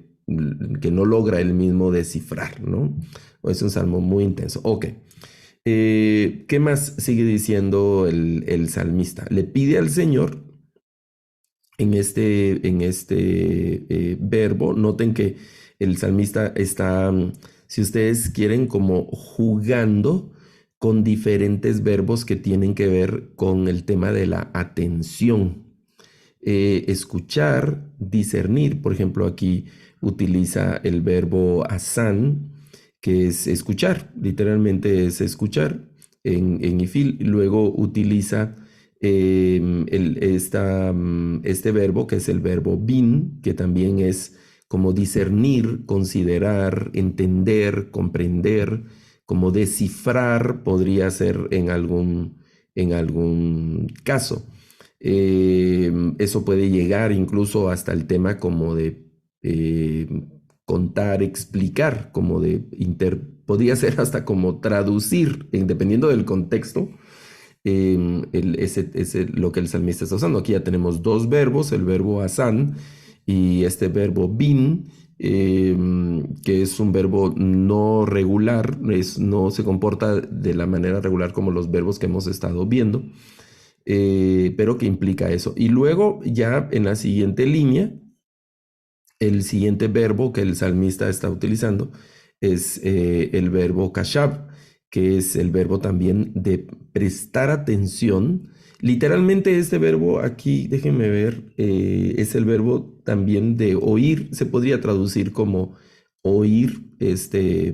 A: que no logra él mismo descifrar, ¿no? Es un salmo muy intenso. Ok. ¿Qué más sigue diciendo el salmista? Le pide al Señor en este verbo. Noten que el salmista está, si ustedes quieren, como jugando con diferentes verbos que tienen que ver con el tema de la atención. Escuchar, discernir, por ejemplo, aquí utiliza el verbo asan, que es escuchar, literalmente es escuchar en Ifil. Luego utiliza este verbo, que es el verbo bin, que también es como discernir, considerar, entender, comprender, como descifrar podría ser en algún caso. Eso puede llegar incluso hasta el tema como de contar, explicar, como de podría ser hasta como traducir, dependiendo del contexto, lo que el salmista está usando. Aquí ya tenemos dos verbos, el verbo asan y este verbo bin, que es un verbo no regular, no se comporta de la manera regular como los verbos que hemos estado viendo, pero que implica eso. Y luego ya en la siguiente línea, el siguiente verbo que el salmista está utilizando es el verbo kashab, que es el verbo también de prestar atención. Literalmente este verbo aquí, déjenme ver, es el verbo también de oír. Se podría traducir como oír este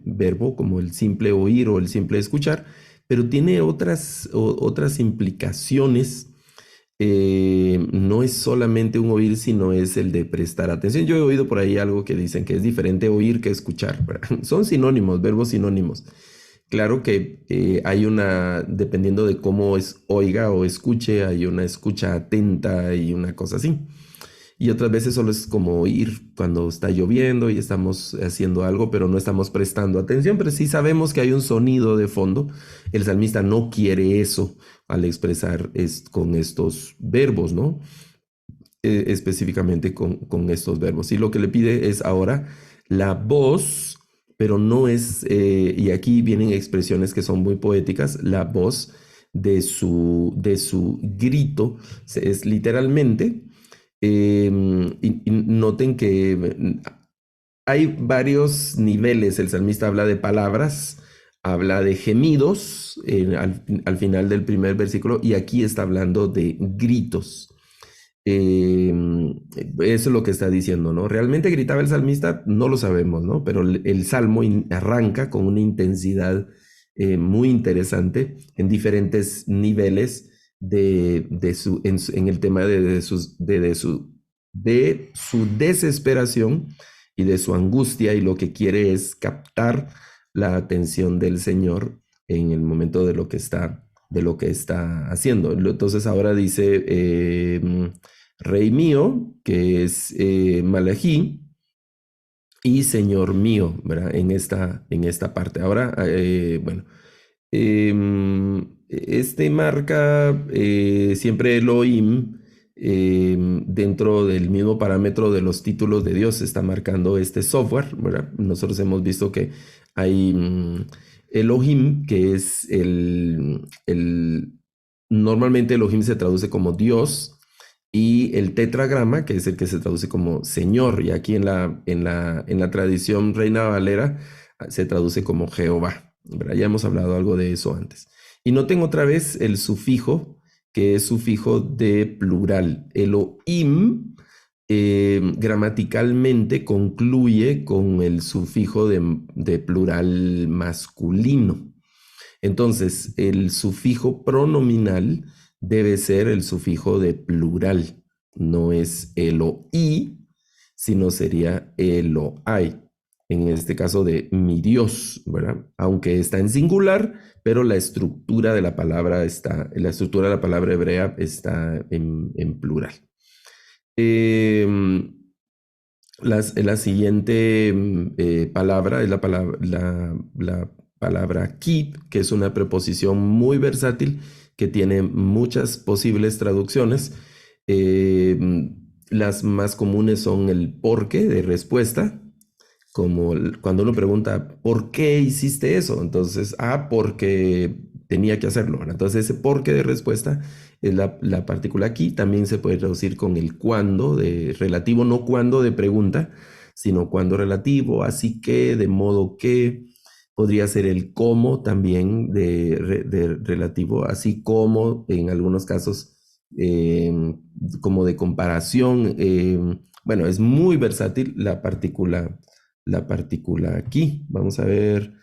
A: verbo, como el simple oír o el simple escuchar, pero tiene otras implicaciones. No es solamente un oír, sino es el de prestar atención. Yo he oído por ahí algo que dicen que es diferente oír que escuchar, ¿verdad? Son sinónimos, verbos sinónimos. Claro que dependiendo de cómo oiga o escuche, hay una escucha atenta y una cosa así. Y otras veces solo es como oír cuando está lloviendo y estamos haciendo algo, pero no estamos prestando atención, pero sí sabemos que hay un sonido de fondo. El salmista no quiere eso al expresar con estos verbos, ¿no? Específicamente con estos verbos. Y lo que le pide es ahora la voz, pero no es, y aquí vienen expresiones que son muy poéticas, la voz de su grito, es literalmente. Y noten que hay varios niveles. El salmista habla de palabras, habla de gemidos al final del primer versículo, y aquí está hablando de gritos. Eh, Eso es lo que está diciendo, ¿no? ¿Realmente gritaba el salmista? No lo sabemos, ¿no? Pero el salmo arranca con una intensidad muy interesante en diferentes niveles en el tema de su desesperación y de su angustia, y lo que quiere es captar la atención del Señor en el momento de lo que está haciendo. Entonces ahora dice, Rey mío, que es Malají, y Señor mío, ¿verdad? En esta parte. Ahora, bueno, este marca siempre Elohim, dentro del mismo parámetro de los títulos de Dios, está marcando este software, ¿verdad? Nosotros hemos visto que hay Elohim, que es normalmente Elohim se traduce como Dios, y el tetragrama, que es el que se traduce como Señor, y aquí en la tradición Reina Valera se traduce como Jehová, ¿verdad? Ya hemos hablado algo de eso antes. Y noten otra vez el sufijo, que es sufijo de plural. Elohim gramaticalmente concluye con el sufijo de plural masculino. Entonces, el sufijo pronominal debe ser el sufijo de plural. No es Eloi, sino sería Eloai. En este caso de mi Dios, ¿verdad? Aunque está en singular, pero la estructura de la palabra hebrea está en plural. La siguiente palabra es la palabra keep, que es una preposición muy versátil que tiene muchas posibles traducciones. Las más comunes son el porqué de respuesta, como cuando uno pregunta, ¿por qué hiciste eso? Entonces, porque tenía que hacerlo. Entonces, ese porqué de respuesta es la partícula aquí. También se puede traducir con el cuándo de relativo, no cuándo de pregunta, sino cuándo relativo, así que, de modo que. Podría ser el cómo también de relativo, así como en algunos casos eh, como de comparación. Bueno, es muy versátil la partícula aquí. Vamos a ver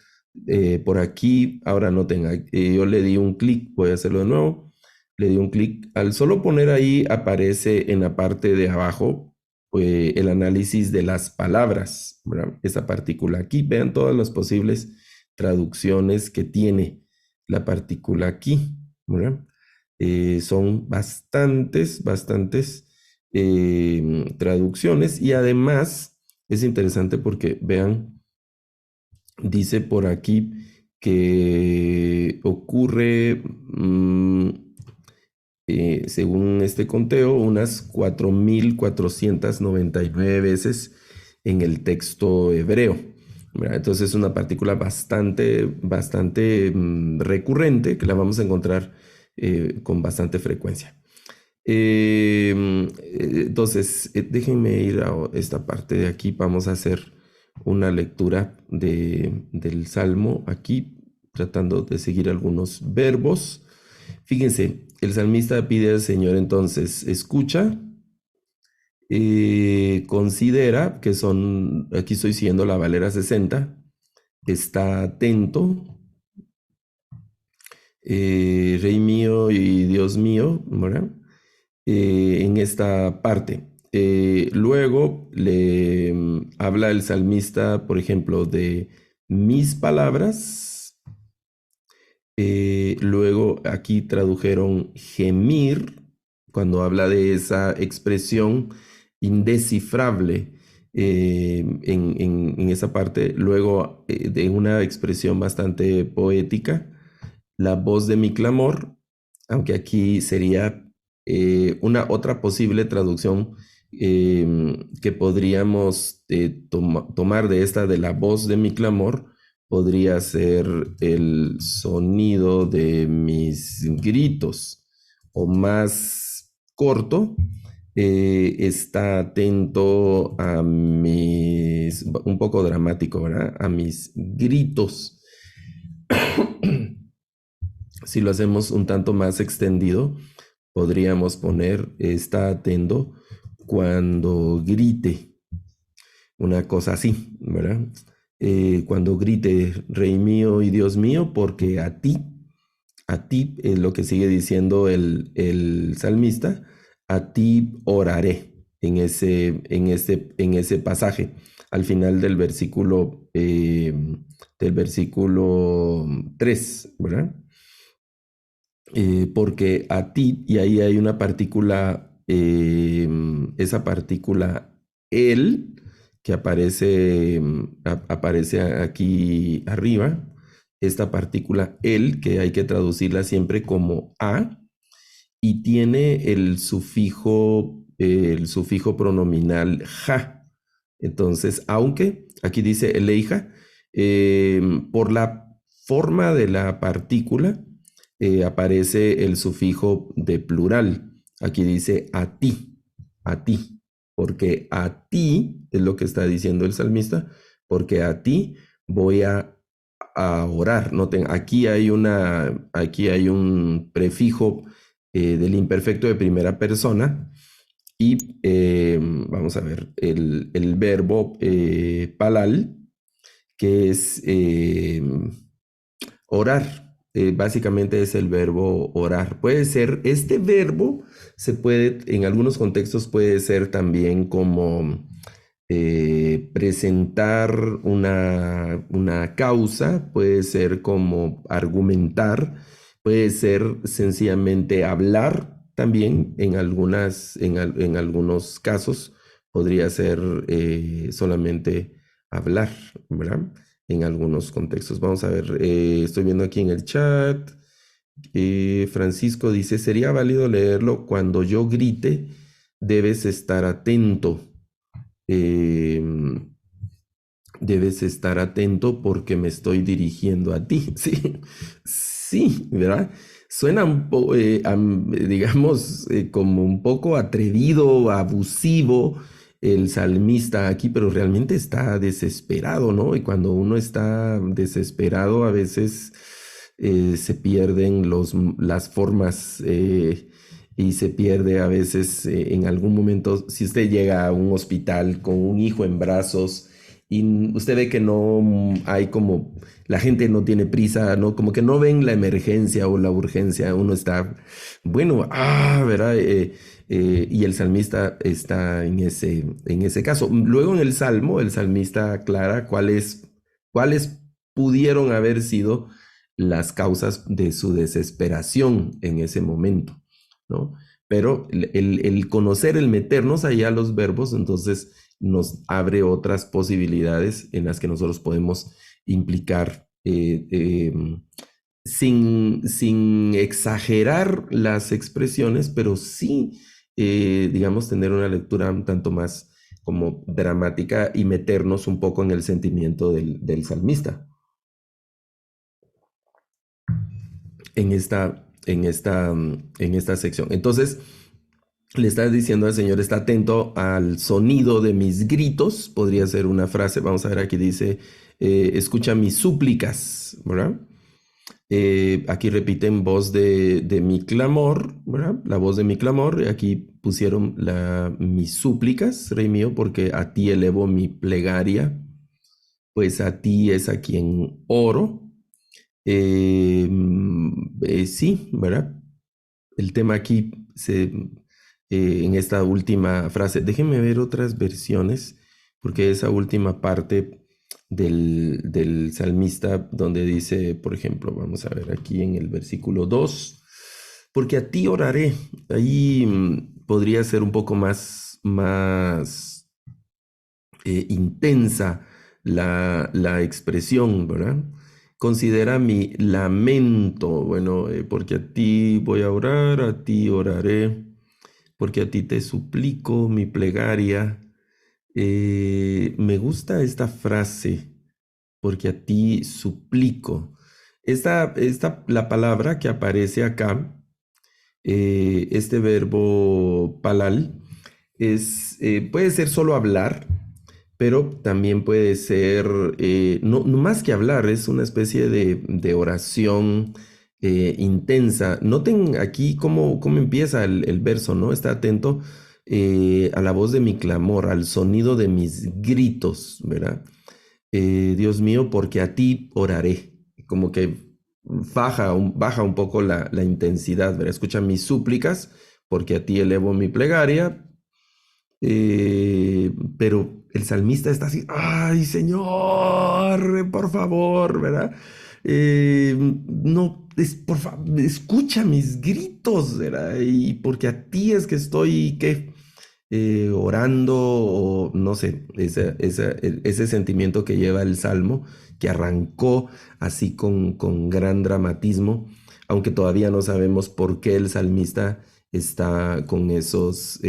A: por aquí. Ahora no tenga. Yo le di un clic, voy a hacerlo de nuevo. Le di un clic. Al solo poner ahí aparece en la parte de abajo el análisis de las palabras, ¿verdad? Esa partícula aquí. Vean todas las posibles traducciones que tiene la partícula aquí, ¿verdad? Son bastantes traducciones, y además es interesante porque vean, dice por aquí que ocurre, según este conteo, unas 4.499 veces en el texto hebreo, ¿verdad? Entonces es una partícula bastante recurrente, que la vamos a encontrar con bastante frecuencia. Entonces, déjenme ir a esta parte de aquí. Vamos a hacer una lectura del Salmo aquí, tratando de seguir algunos verbos. Fíjense, el salmista pide al Señor entonces, escucha, considera, que son, aquí estoy siguiendo la Valera 60, está atento, Rey mío y Dios mío, ¿verdad? En esta parte. Luego le habla el salmista, por ejemplo, de mis palabras. Luego aquí tradujeron gemir, cuando habla de esa expresión indescifrable en esa parte. Luego de una expresión bastante poética, la voz de mi clamor, aunque aquí sería una otra posible traducción que podríamos tomar de esta, de la voz de mi clamor, podría ser el sonido de mis gritos, o más corto, está atento a un poco dramático, ¿verdad? A mis gritos. Si lo hacemos un tanto más extendido, podríamos poner está atento cuando grite, una cosa así, ¿verdad? Cuando grite, Rey mío y Dios mío, porque a ti es lo que sigue diciendo el salmista, a ti oraré en ese pasaje, al final del versículo 3, ¿verdad? Porque a ti, y ahí hay una partícula, esa partícula el, que aparece aquí arriba, esta partícula el, que hay que traducirla siempre como a, y tiene el sufijo pronominal ja. Entonces, aunque aquí dice eleija, por la forma de la partícula aparece el sufijo de plural. Aquí dice a ti, porque a ti es lo que está diciendo el salmista, porque a ti voy a orar. Noten, aquí hay un prefijo del imperfecto de primera persona y vamos a ver el verbo palal, que es orar. Básicamente es el verbo orar. Puede ser, este verbo se puede, en algunos contextos puede ser también como presentar una causa, puede ser como argumentar, puede ser sencillamente hablar también en algunos casos, podría ser solamente hablar, ¿verdad? En algunos contextos. Vamos a ver, estoy viendo aquí en el chat. Francisco dice, sería válido leerlo cuando yo grite, debes estar atento. Eh, debes estar atento porque me estoy dirigiendo a ti. Sí, sí, ¿verdad? Suena digamos, como un poco atrevido, abusivo el salmista aquí, pero realmente está desesperado, ¿no? Y cuando uno está desesperado, a veces se pierden las formas y se pierde a veces en algún momento, si usted llega a un hospital con un hijo en brazos, y usted ve que no hay como, la gente no tiene prisa, ¿no? Como que no ven la emergencia o la urgencia, uno está, bueno, ¿verdad? Y el salmista está en ese caso. Luego en el Salmo, el salmista aclara cuáles pudieron haber sido las causas de su desesperación en ese momento, ¿no? Pero el conocer, el meternos allá a los verbos, entonces nos abre otras posibilidades en las que nosotros podemos implicar sin exagerar las expresiones, pero sí, digamos, tener una lectura un tanto más como dramática y meternos un poco en el sentimiento del salmista en esta sección. Entonces, le estás diciendo al Señor, está atento al sonido de mis gritos, podría ser una frase, vamos a ver, aquí dice, escucha mis súplicas, ¿verdad? Aquí repiten voz de mi clamor, ¿verdad? La voz de mi clamor, y aquí pusieron mis súplicas, Rey mío, porque a ti elevo mi plegaria, pues a ti es a quien oro. Sí, ¿verdad? El tema aquí en esta última frase, déjenme ver otras versiones, porque esa última parte del salmista donde dice, por ejemplo, vamos a ver aquí en el versículo 2, porque a ti oraré, ahí podría ser un poco más intensa la expresión, ¿verdad? Considera mi lamento, bueno, porque a ti voy a orar, a ti oraré, porque a ti te suplico mi plegaria. Me gusta esta frase, porque a ti suplico. La palabra que aparece acá, este verbo palal, puede ser solo hablar, pero también puede ser, no más que hablar, es una especie de oración intensa. Noten aquí cómo empieza el verso, ¿no? Está atento a la voz de mi clamor, al sonido de mis gritos, ¿verdad? Dios mío, porque a ti oraré. Como que baja un poco la intensidad, ¿verdad? Escucha mis súplicas, porque a ti elevo mi plegaria. Pero el salmista está así, ay Señor, por favor, ¿verdad? No, por favor, escucha mis gritos, ¿verdad? Y porque a ti es que estoy, ¿qué? Orando, o no sé, ese sentimiento que lleva el salmo, que arrancó así con gran dramatismo, aunque todavía no sabemos por qué el salmista está con esos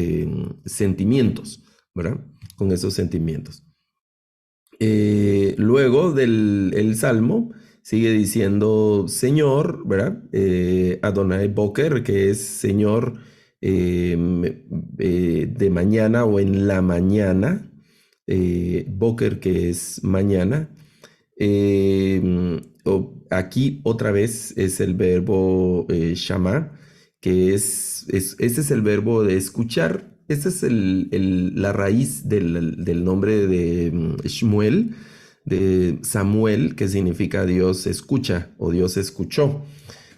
A: sentimientos, ¿verdad? Con esos sentimientos. Luego del el salmo sigue diciendo Señor, ¿verdad? Adonai Boker, que es Señor de mañana o en la mañana. Boker, que es mañana. Aquí otra vez es el verbo shama, que ese es el verbo de escuchar. Esa es la raíz del nombre de Shmuel, de Samuel, que significa Dios escucha o Dios escuchó.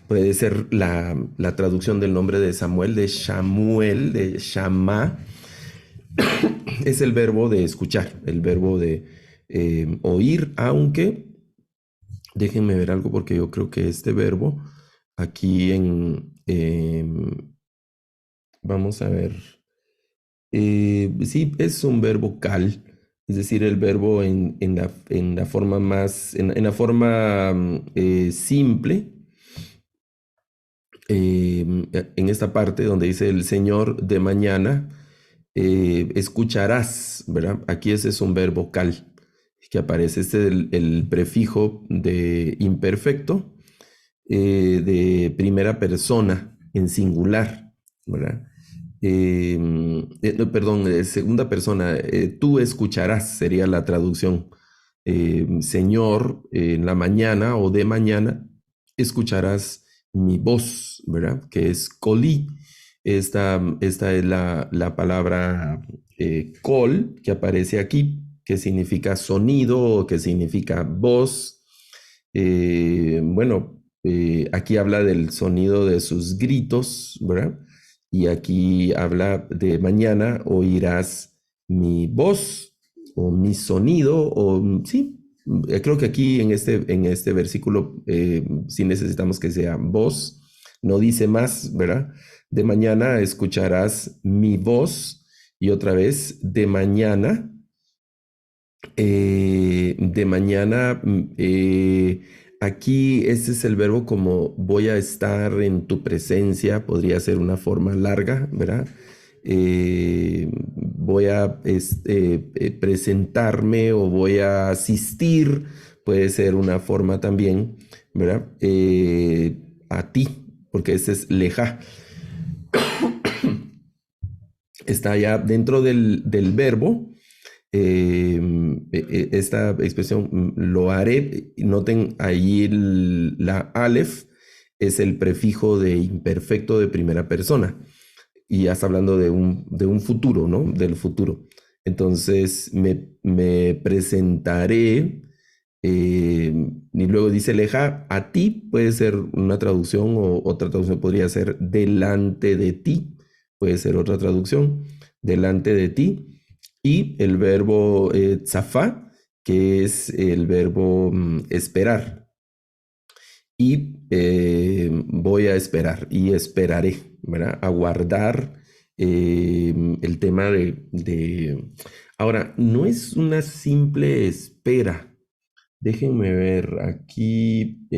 A: Puede ser la traducción del nombre de Samuel, de Shamuel, de Shama. Es el verbo de escuchar, el verbo de oír, aunque déjenme ver algo porque yo creo que este verbo aquí vamos a ver, sí, es un verbo cal, es decir, el verbo en la forma más, en la forma simple, en esta parte donde dice el Señor de mañana, escucharás, ¿verdad? Aquí ese es un verbo cal que aparece, este es el prefijo de imperfecto de primera persona en singular, ¿verdad? No, perdón, segunda persona, tú escucharás sería la traducción. Señor, en la mañana o de mañana escucharás mi voz, ¿verdad? Que es colí. Esta es la palabra col que aparece aquí, que significa sonido o que significa voz. Bueno, aquí habla del sonido de sus gritos, ¿verdad? Y aquí habla de mañana oirás mi voz o mi sonido, o sí, creo que aquí en este versículo sí necesitamos que sea voz, no dice más, ¿verdad? De mañana escucharás mi voz y otra vez de mañana, aquí ese es el verbo como voy a estar en tu presencia, podría ser una forma larga, ¿verdad? Voy a presentarme o voy a asistir, puede ser una forma también, ¿verdad? A ti, porque ese es leja. Está ya dentro del verbo. Esta expresión lo haré, noten ahí la alef es el prefijo de imperfecto de primera persona y ya está hablando de un futuro, ¿no? Del futuro. Entonces me presentaré y luego dice leja a ti, puede ser una traducción o otra traducción podría ser delante de ti, puede ser otra traducción, delante de ti. Y el verbo zafá, que es el verbo esperar. Y voy a esperar y esperaré, ¿verdad? Aguardar el tema Ahora, no es una simple espera. Déjenme ver, aquí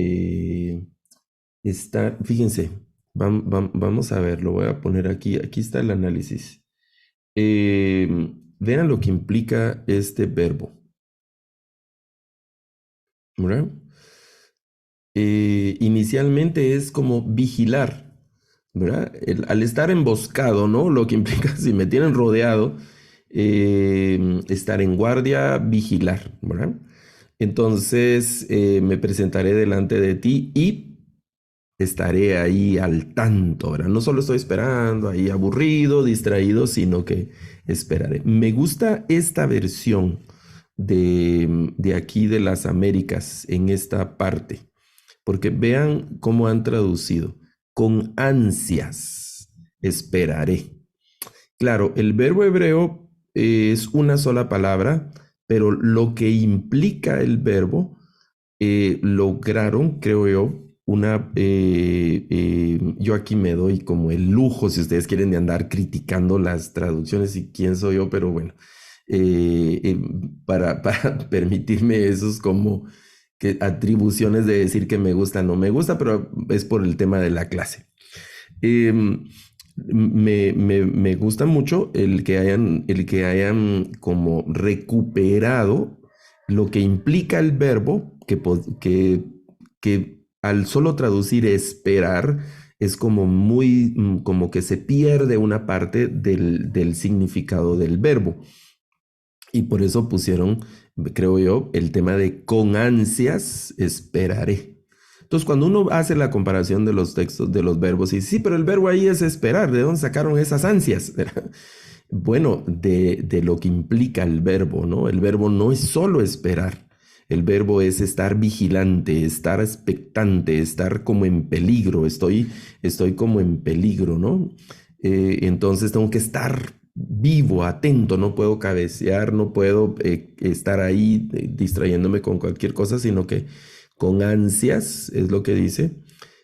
A: está, fíjense, vamos a ver, lo voy a poner aquí, aquí está el análisis. Vean lo que implica este verbo, ¿verdad? Inicialmente es como vigilar, ¿verdad? Al estar emboscado, ¿no? Lo que implica si me tienen rodeado, estar en guardia, vigilar, ¿verdad? Entonces me presentaré delante de ti y estaré ahí al tanto, ¿verdad? No solo estoy esperando, ahí aburrido, distraído, sino que esperaré. Me gusta esta versión de aquí de las Américas en esta parte, porque vean cómo han traducido. Con ansias esperaré. Claro, el verbo hebreo es una sola palabra, pero lo que implica el verbo lograron, creo yo, yo aquí me doy como el lujo, si ustedes quieren, de andar criticando las traducciones y quién soy yo, pero bueno, para permitirme esos como que atribuciones de decir que me gusta, no me gusta, pero es por el tema de la clase. Eh, me gusta mucho el que hayan como recuperado lo que implica el verbo, que al solo traducir esperar es como muy, como que se pierde una parte del significado del verbo. Y por eso pusieron, creo yo, el tema de con ansias esperaré. Entonces, cuando uno hace la comparación de los textos, de los verbos, y sí, pero el verbo ahí es esperar, ¿de dónde sacaron esas ansias? Bueno, de lo que implica el verbo, ¿no? El verbo no es solo esperar, el verbo es estar vigilante, estar expectante, estar como en peligro, estoy como en peligro, ¿no? Entonces tengo que estar vivo, atento, no puedo cabecear, no puedo estar ahí distrayéndome con cualquier cosa, sino que con ansias, es lo que dice,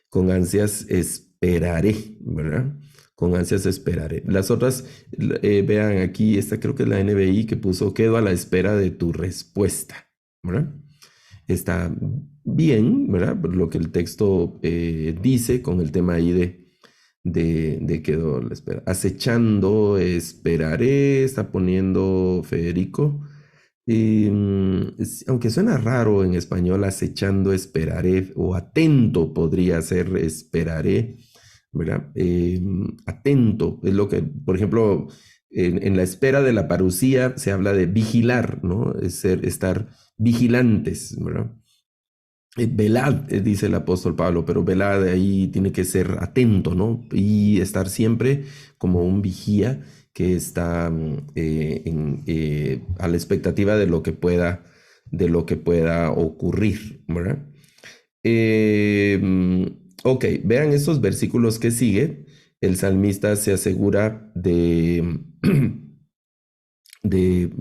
A: con ansias esperaré, ¿verdad? Con ansias esperaré. Las otras, vean aquí, esta creo que es la NBI que puso, quedo a la espera de tu respuesta, ¿verdad? Está bien, ¿verdad? Lo que el texto dice con el tema ahí de quedo a la espera. Acechando, esperaré, está poniendo Federico. Aunque suena raro en español, acechando, esperaré, o atento podría ser esperaré, ¿verdad? Atento, es lo que, por ejemplo, en la espera de la parucía se habla de vigilar, ¿no? Estar vigilantes, ¿verdad? Velad, dice el apóstol Pablo, pero velad ahí tiene que ser atento, ¿no? Y estar siempre como un vigía que está a la expectativa de lo que pueda ocurrir, ¿verdad? Ok, vean estos versículos que sigue. El salmista se asegura de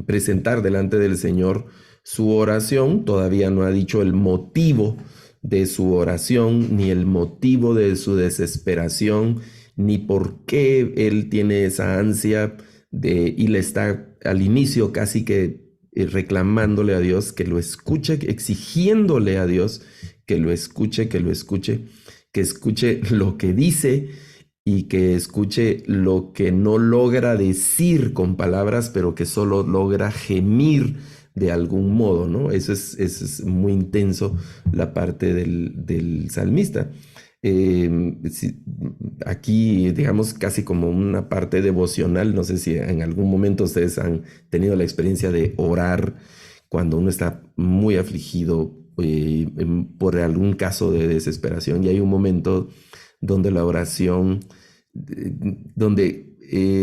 A: presentar delante del Señor su oración. Todavía no ha dicho el motivo de su oración, ni el motivo de su desesperación, ni por qué él tiene esa ansia y le está al inicio casi que reclamándole a Dios que lo escuche, exigiéndole a Dios que lo escuche, que escuche lo que dice y que escuche lo que no logra decir con palabras, pero que solo logra gemir de algún modo, ¿no? Eso es muy intenso la parte del salmista. Aquí, digamos, casi como una parte devocional, no sé si en algún momento ustedes han tenido la experiencia de orar cuando uno está muy afligido por algún caso de desesperación y hay un momento donde la oración, donde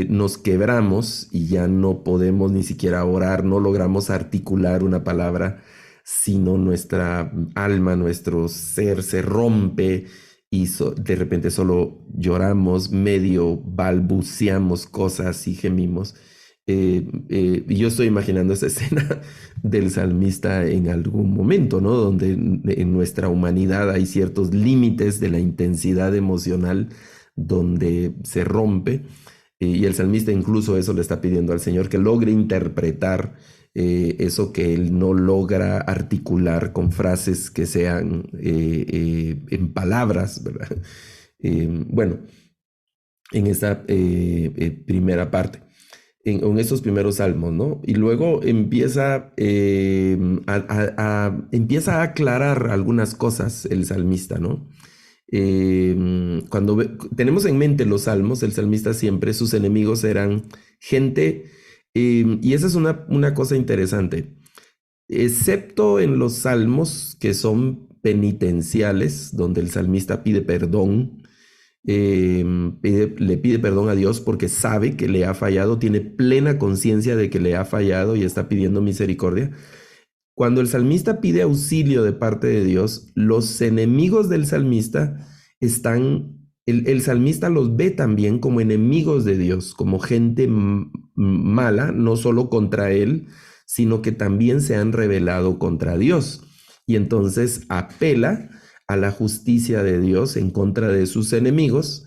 A: nos quebramos y ya no podemos ni siquiera orar, no logramos articular una palabra, sino nuestra alma, nuestro ser se rompe y de repente solo lloramos, medio balbuceamos cosas y gemimos. Y yo estoy imaginando esa escena del salmista en algún momento, ¿no? Donde en nuestra humanidad hay ciertos límites de la intensidad emocional donde se rompe. Y el salmista incluso eso le está pidiendo al Señor, que logre interpretar eso que él no logra articular con frases que sean en palabras, ¿verdad? Bueno, en esta primera parte en estos primeros salmos, ¿no? Y luego empieza a aclarar algunas cosas el salmista, ¿no? Cuando tenemos en mente los salmos, el salmista siempre, sus enemigos eran gente, y esa es una cosa interesante, excepto en los salmos que son penitenciales, donde el salmista pide perdón, le pide perdón a Dios porque sabe que le ha fallado, tiene plena conciencia de que le ha fallado y está pidiendo misericordia. Cuando el salmista pide auxilio de parte de Dios, los enemigos del salmista el salmista los ve también como enemigos de Dios, como gente mala, no solo contra él, sino que también se han rebelado contra Dios. Y entonces apela a la justicia de Dios en contra de sus enemigos,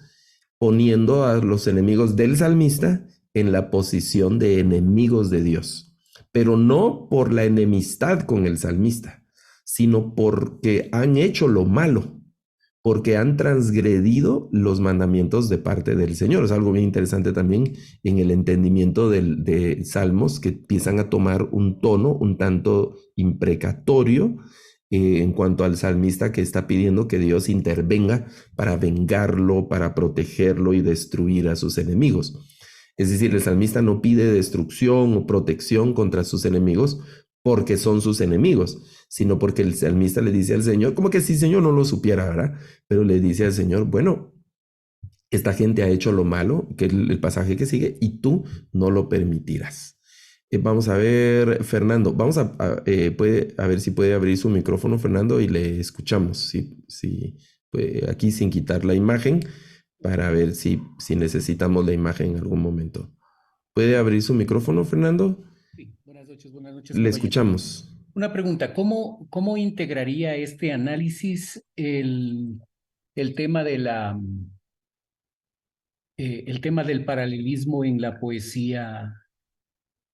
A: poniendo a los enemigos del salmista en la posición de enemigos de Dios, pero no por la enemistad con el salmista, sino porque han hecho lo malo, porque han transgredido los mandamientos de parte del Señor. Es algo bien interesante también en el entendimiento de Salmos, que empiezan a tomar un tono un tanto imprecatorio en cuanto al salmista que está pidiendo que Dios intervenga para vengarlo, para protegerlo y destruir a sus enemigos. Es decir, el salmista no pide destrucción o protección contra sus enemigos porque son sus enemigos, sino porque el salmista le dice al Señor, como que si Señor no lo supiera, ¿verdad? Pero le dice al Señor, bueno, esta gente ha hecho lo malo, que es el pasaje que sigue, y tú no lo permitirás. Vamos a ver, Fernando, a ver si puede abrir su micrófono, Fernando, y le escuchamos, aquí sin quitar la imagen, para ver si necesitamos la imagen en algún momento. ¿Puede abrir su micrófono, Fernando?
C: Sí, buenas noches,
A: Le
C: caballero.
A: escuchamos.
C: Una pregunta, ¿cómo integraría este análisis el tema el tema del paralelismo en la poesía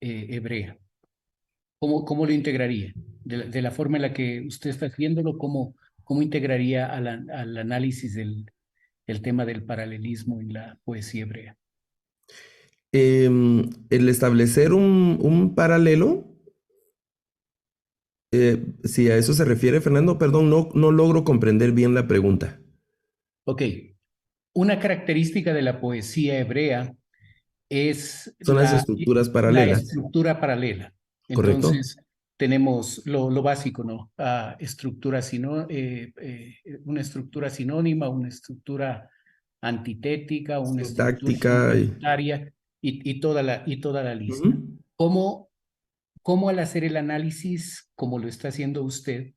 C: hebrea? ¿Cómo lo integraría? De la forma en la que usted está haciéndolo, ¿cómo integraría al análisis el tema del paralelismo en la poesía hebrea?
A: El establecer un paralelo, si a eso se refiere, Fernando, perdón, no logro comprender bien la pregunta.
C: Ok, una característica de la poesía hebrea es
A: Son las
C: la
A: estructuras paralelas,
C: estructura paralela.
A: ¿correcto?
C: Entonces, tenemos lo básico, ¿no? Una estructura sinónima, una estructura antitética, una estructura
A: Sintáctica.
C: complementaria y toda la lista.
A: Ujú.
C: ¿Cómo al hacer el análisis, como lo está haciendo usted,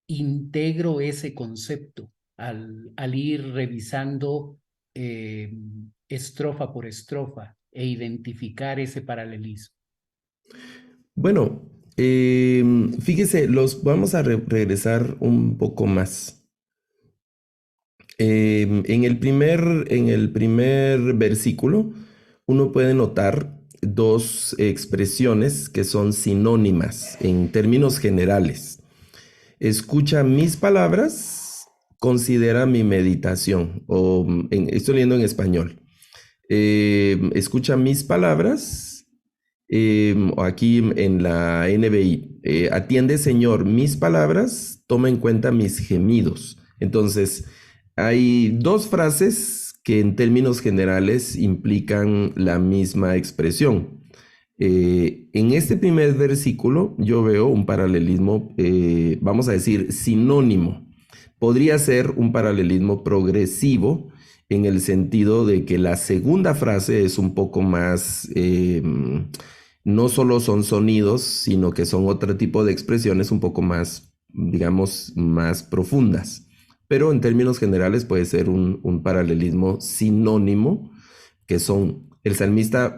C: integro ese concepto al ir revisando estrofa por estrofa e identificar ese paralelismo?
A: Bueno, fíjese, vamos a regresar un poco más. En el primer versículo, uno puede notar dos expresiones que son sinónimas en términos generales. Escucha mis palabras, considera mi meditación. Estoy leyendo en español. Escucha mis palabras, o aquí en la NBI, atiende, Señor, mis palabras, toma en cuenta mis gemidos. Entonces, hay dos frases que en términos generales implican la misma expresión. En este primer versículo yo veo un paralelismo, vamos a decir, sinónimo. Podría ser un paralelismo progresivo en el sentido de que la segunda frase es un poco más, no solo son sonidos, sino que son otro tipo de expresiones un poco más, digamos, más profundas. Pero en términos generales puede ser un paralelismo sinónimo, que son el salmista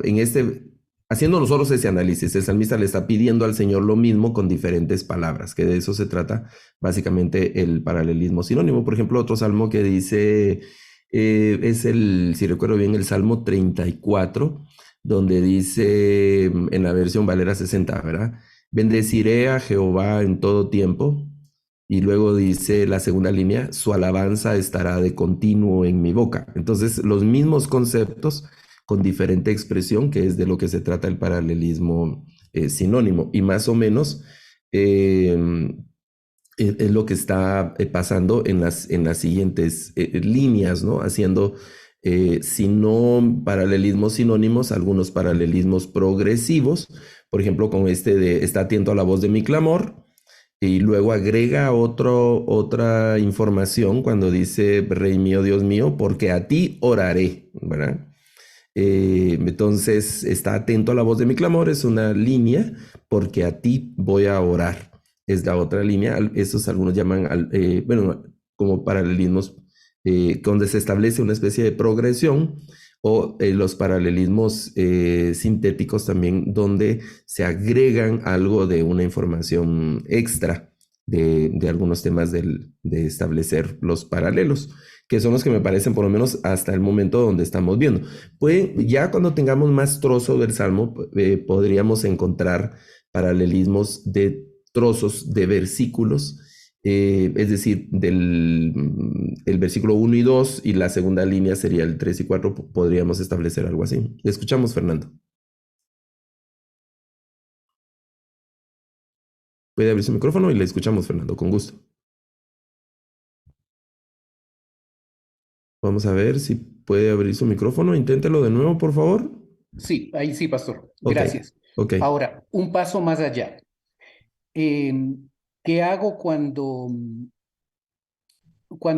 A: haciendo nosotros ese análisis, el salmista le está pidiendo al Señor lo mismo con diferentes palabras, que de eso se trata básicamente el paralelismo sinónimo. Por ejemplo, otro salmo que dice, si recuerdo bien, el Salmo 34, donde dice en la versión Valera 60, ¿verdad? Bendeciré a Jehová en todo tiempo. Y luego dice la segunda línea, su alabanza estará de continuo en mi boca. Entonces, los mismos conceptos con diferente expresión, que es de lo que se trata el paralelismo sinónimo. Y más o menos es lo que está pasando en las siguientes líneas, ¿no? Haciendo, si no paralelismos sinónimos, algunos paralelismos progresivos. Por ejemplo, con este de está atento a la voz de mi clamor. y luego agrega otra información cuando dice, Rey mío, Dios mío, porque a ti oraré, ¿verdad? Entonces, está atento a la voz de mi clamor, es una línea, porque a ti voy a orar. Es la otra línea, estos algunos llaman, bueno, como paralelismos, donde se establece una especie de progresión, o los paralelismos sintéticos también, donde se agregan algo de una información extra de algunos temas de establecer los paralelos, que son los que me parecen por lo menos hasta el momento donde estamos viendo. Ya cuando tengamos más trozo del Salmo, podríamos encontrar paralelismos de trozos de versículos, es decir, el versículo 1 y 2, y la segunda línea sería el 3 y 4, podríamos establecer algo así. Le escuchamos, Fernando. Puede abrir su micrófono y le escuchamos, Fernando, con gusto. Vamos a ver si puede abrir su micrófono. Inténtelo de nuevo, por favor.
C: Sí, ahí sí, pastor.
A: Ok,
C: Gracias.
A: ok.
C: Ahora, un paso más allá. ¿Qué hago cuando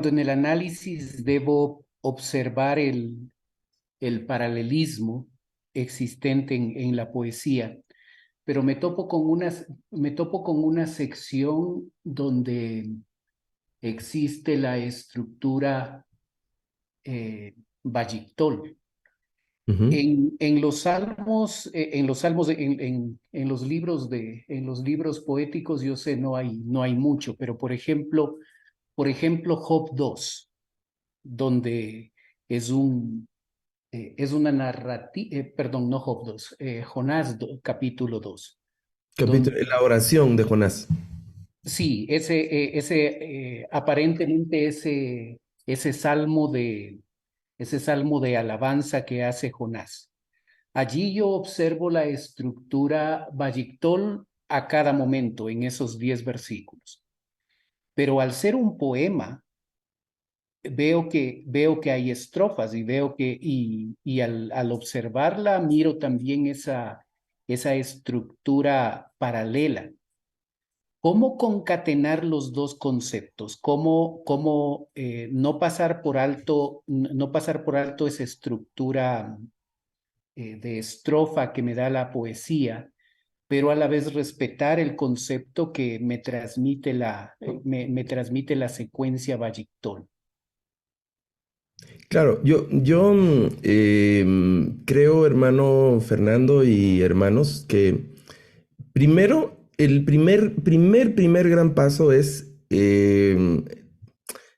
C: en el análisis debo observar el paralelismo existente en la poesía, pero me topo con una sección donde existe la estructura Bajictol?
A: Ujú.
C: En los salmos, en los salmos, en los libros poéticos, yo sé, no hay mucho, pero por ejemplo, Job 2, donde es una narrativa, perdón, no Job 2, Jonás capítulo 2,
A: Capítulo,
C: donde
A: la oración de Jonás.
C: sí, aparentemente ese salmo de alabanza que hace Jonás. Allí yo observo la estructura Bajictol a cada momento en esos 10 versículos. Pero al ser un poema, veo que hay estrofas y al observarla miro también esa estructura paralela. ¿Cómo concatenar los dos conceptos? ¿Cómo no pasar por alto esa estructura de estrofa que me da la poesía, pero a la vez respetar el concepto que me transmite la secuencia Bajictol?
A: Claro, yo creo, hermano Fernando y hermanos, que primero, el primer gran paso es,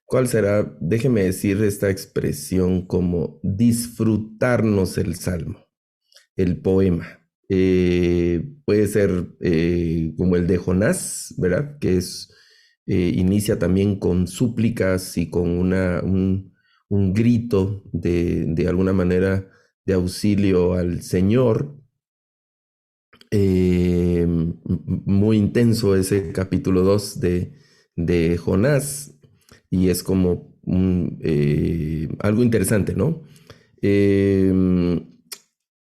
A: ¿cuál será? Déjeme decir esta expresión, como disfrutarnos el salmo, el poema. Puede ser como el de Jonás, ¿verdad? Que inicia también con súplicas y con un grito de alguna manera de auxilio al Señor. Muy intenso ese capítulo 2 de Jonás, y es como algo interesante, ¿no?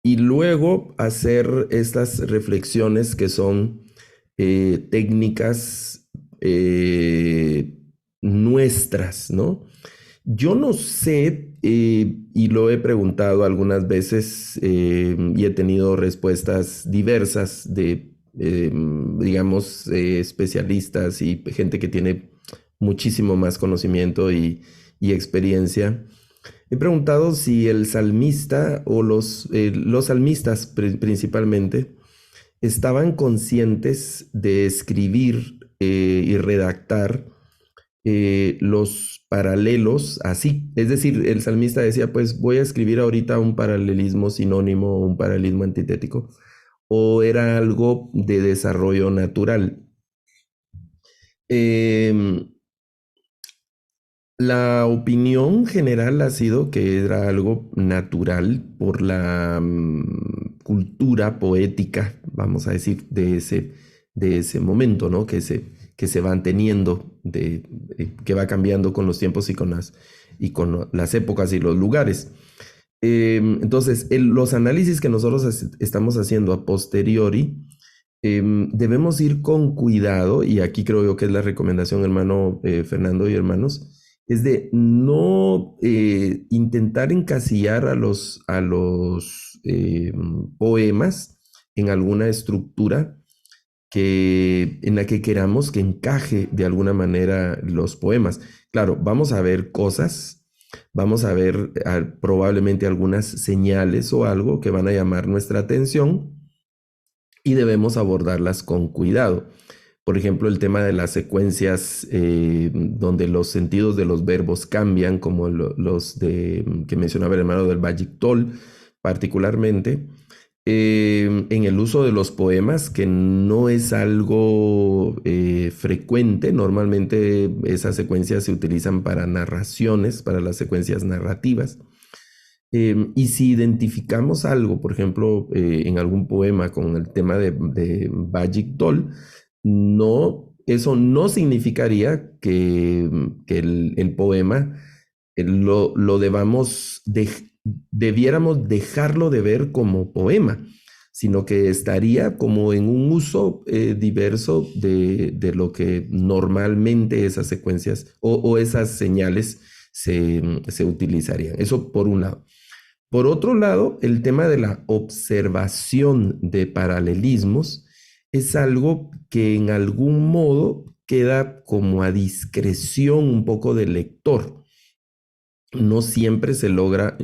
A: Y luego hacer estas reflexiones que son técnicas nuestras, ¿no? Yo no sé, y lo he preguntado algunas veces, y he tenido respuestas diversas de, digamos, especialistas y gente que tiene muchísimo más conocimiento y experiencia. He preguntado si el salmista o los salmistas principalmente estaban conscientes de escribir y redactar los paralelos así. Es decir, el salmista decía, pues voy a escribir ahorita un paralelismo sinónimo o un paralelismo antitético, o era algo de desarrollo natural. La opinión general ha sido que era algo natural por la cultura poética, vamos a decir, de ese momento, ¿no? Que se van teniendo, que va cambiando con los tiempos y con las épocas y los lugares. Entonces, los análisis que nosotros estamos haciendo a posteriori Debemos ir con cuidado, y aquí creo yo que es la recomendación, hermano Fernando y hermanos, es de no intentar encasillar a los poemas en alguna estructura en la que queramos que encaje de alguna manera los poemas. Claro, vamos a ver cosas, vamos a ver probablemente algunas señales o algo que van a llamar nuestra atención y debemos abordarlas con cuidado. Por ejemplo, el tema de las secuencias donde los sentidos de los verbos cambian, como los que mencionaba el hermano del Bajik-Tol, particularmente. En el uso de los poemas, que no es algo frecuente. Normalmente esas secuencias se utilizan para narraciones, para las secuencias narrativas. Y si identificamos algo, por ejemplo, en algún poema con el tema de Bajik-Tol, eso no significaría que el poema lo debiéramos dejarlo de ver como poema, sino que estaría como en un uso diverso de lo que normalmente esas secuencias o esas señales se utilizarían. Eso por un lado. Por otro lado, el tema de la observación de paralelismos es algo que en algún modo queda como a discreción un poco del lector. No siempre se logra,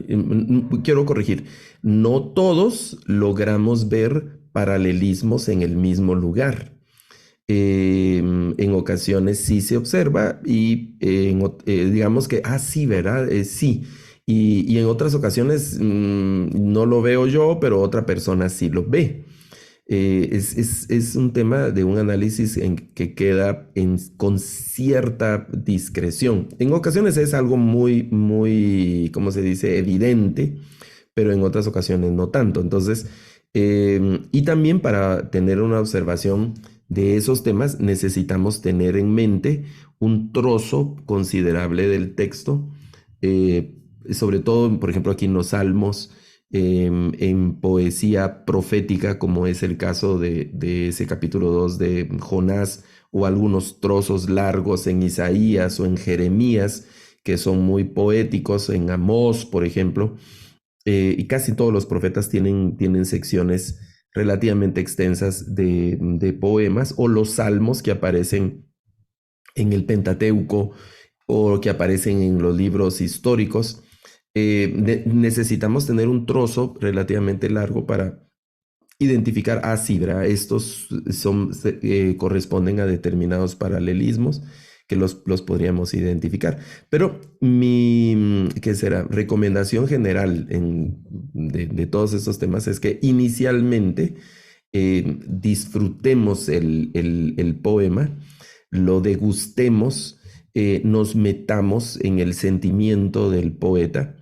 A: quiero corregir, no todos logramos ver paralelismos en el mismo lugar. En ocasiones sí se observa y digamos que, sí, ¿verdad? Sí. Y en otras ocasiones no lo veo yo, pero otra persona sí lo ve. Es un tema de un análisis que queda con cierta discreción. En ocasiones es algo muy, muy, ¿cómo se dice?, evidente, pero en otras ocasiones no tanto. Entonces, y también para tener una observación de esos temas necesitamos tener en mente un trozo considerable del texto, sobre todo, por ejemplo, aquí en los Salmos, en poesía profética, como es el caso de ese capítulo 2 de Jonás, o algunos trozos largos en Isaías o en Jeremías, que son muy poéticos, en Amós, por ejemplo. Y casi todos los profetas tienen secciones relativamente extensas de poemas, o los salmos que aparecen en el Pentateuco o que aparecen en los libros históricos. Necesitamos tener un trozo relativamente largo para identificar, sí, ¿verdad? Estos corresponden a determinados paralelismos que los podríamos identificar. Pero ¿qué será? Recomendación general de todos estos temas es que inicialmente disfrutemos el poema, lo degustemos, nos metamos en el sentimiento del poeta.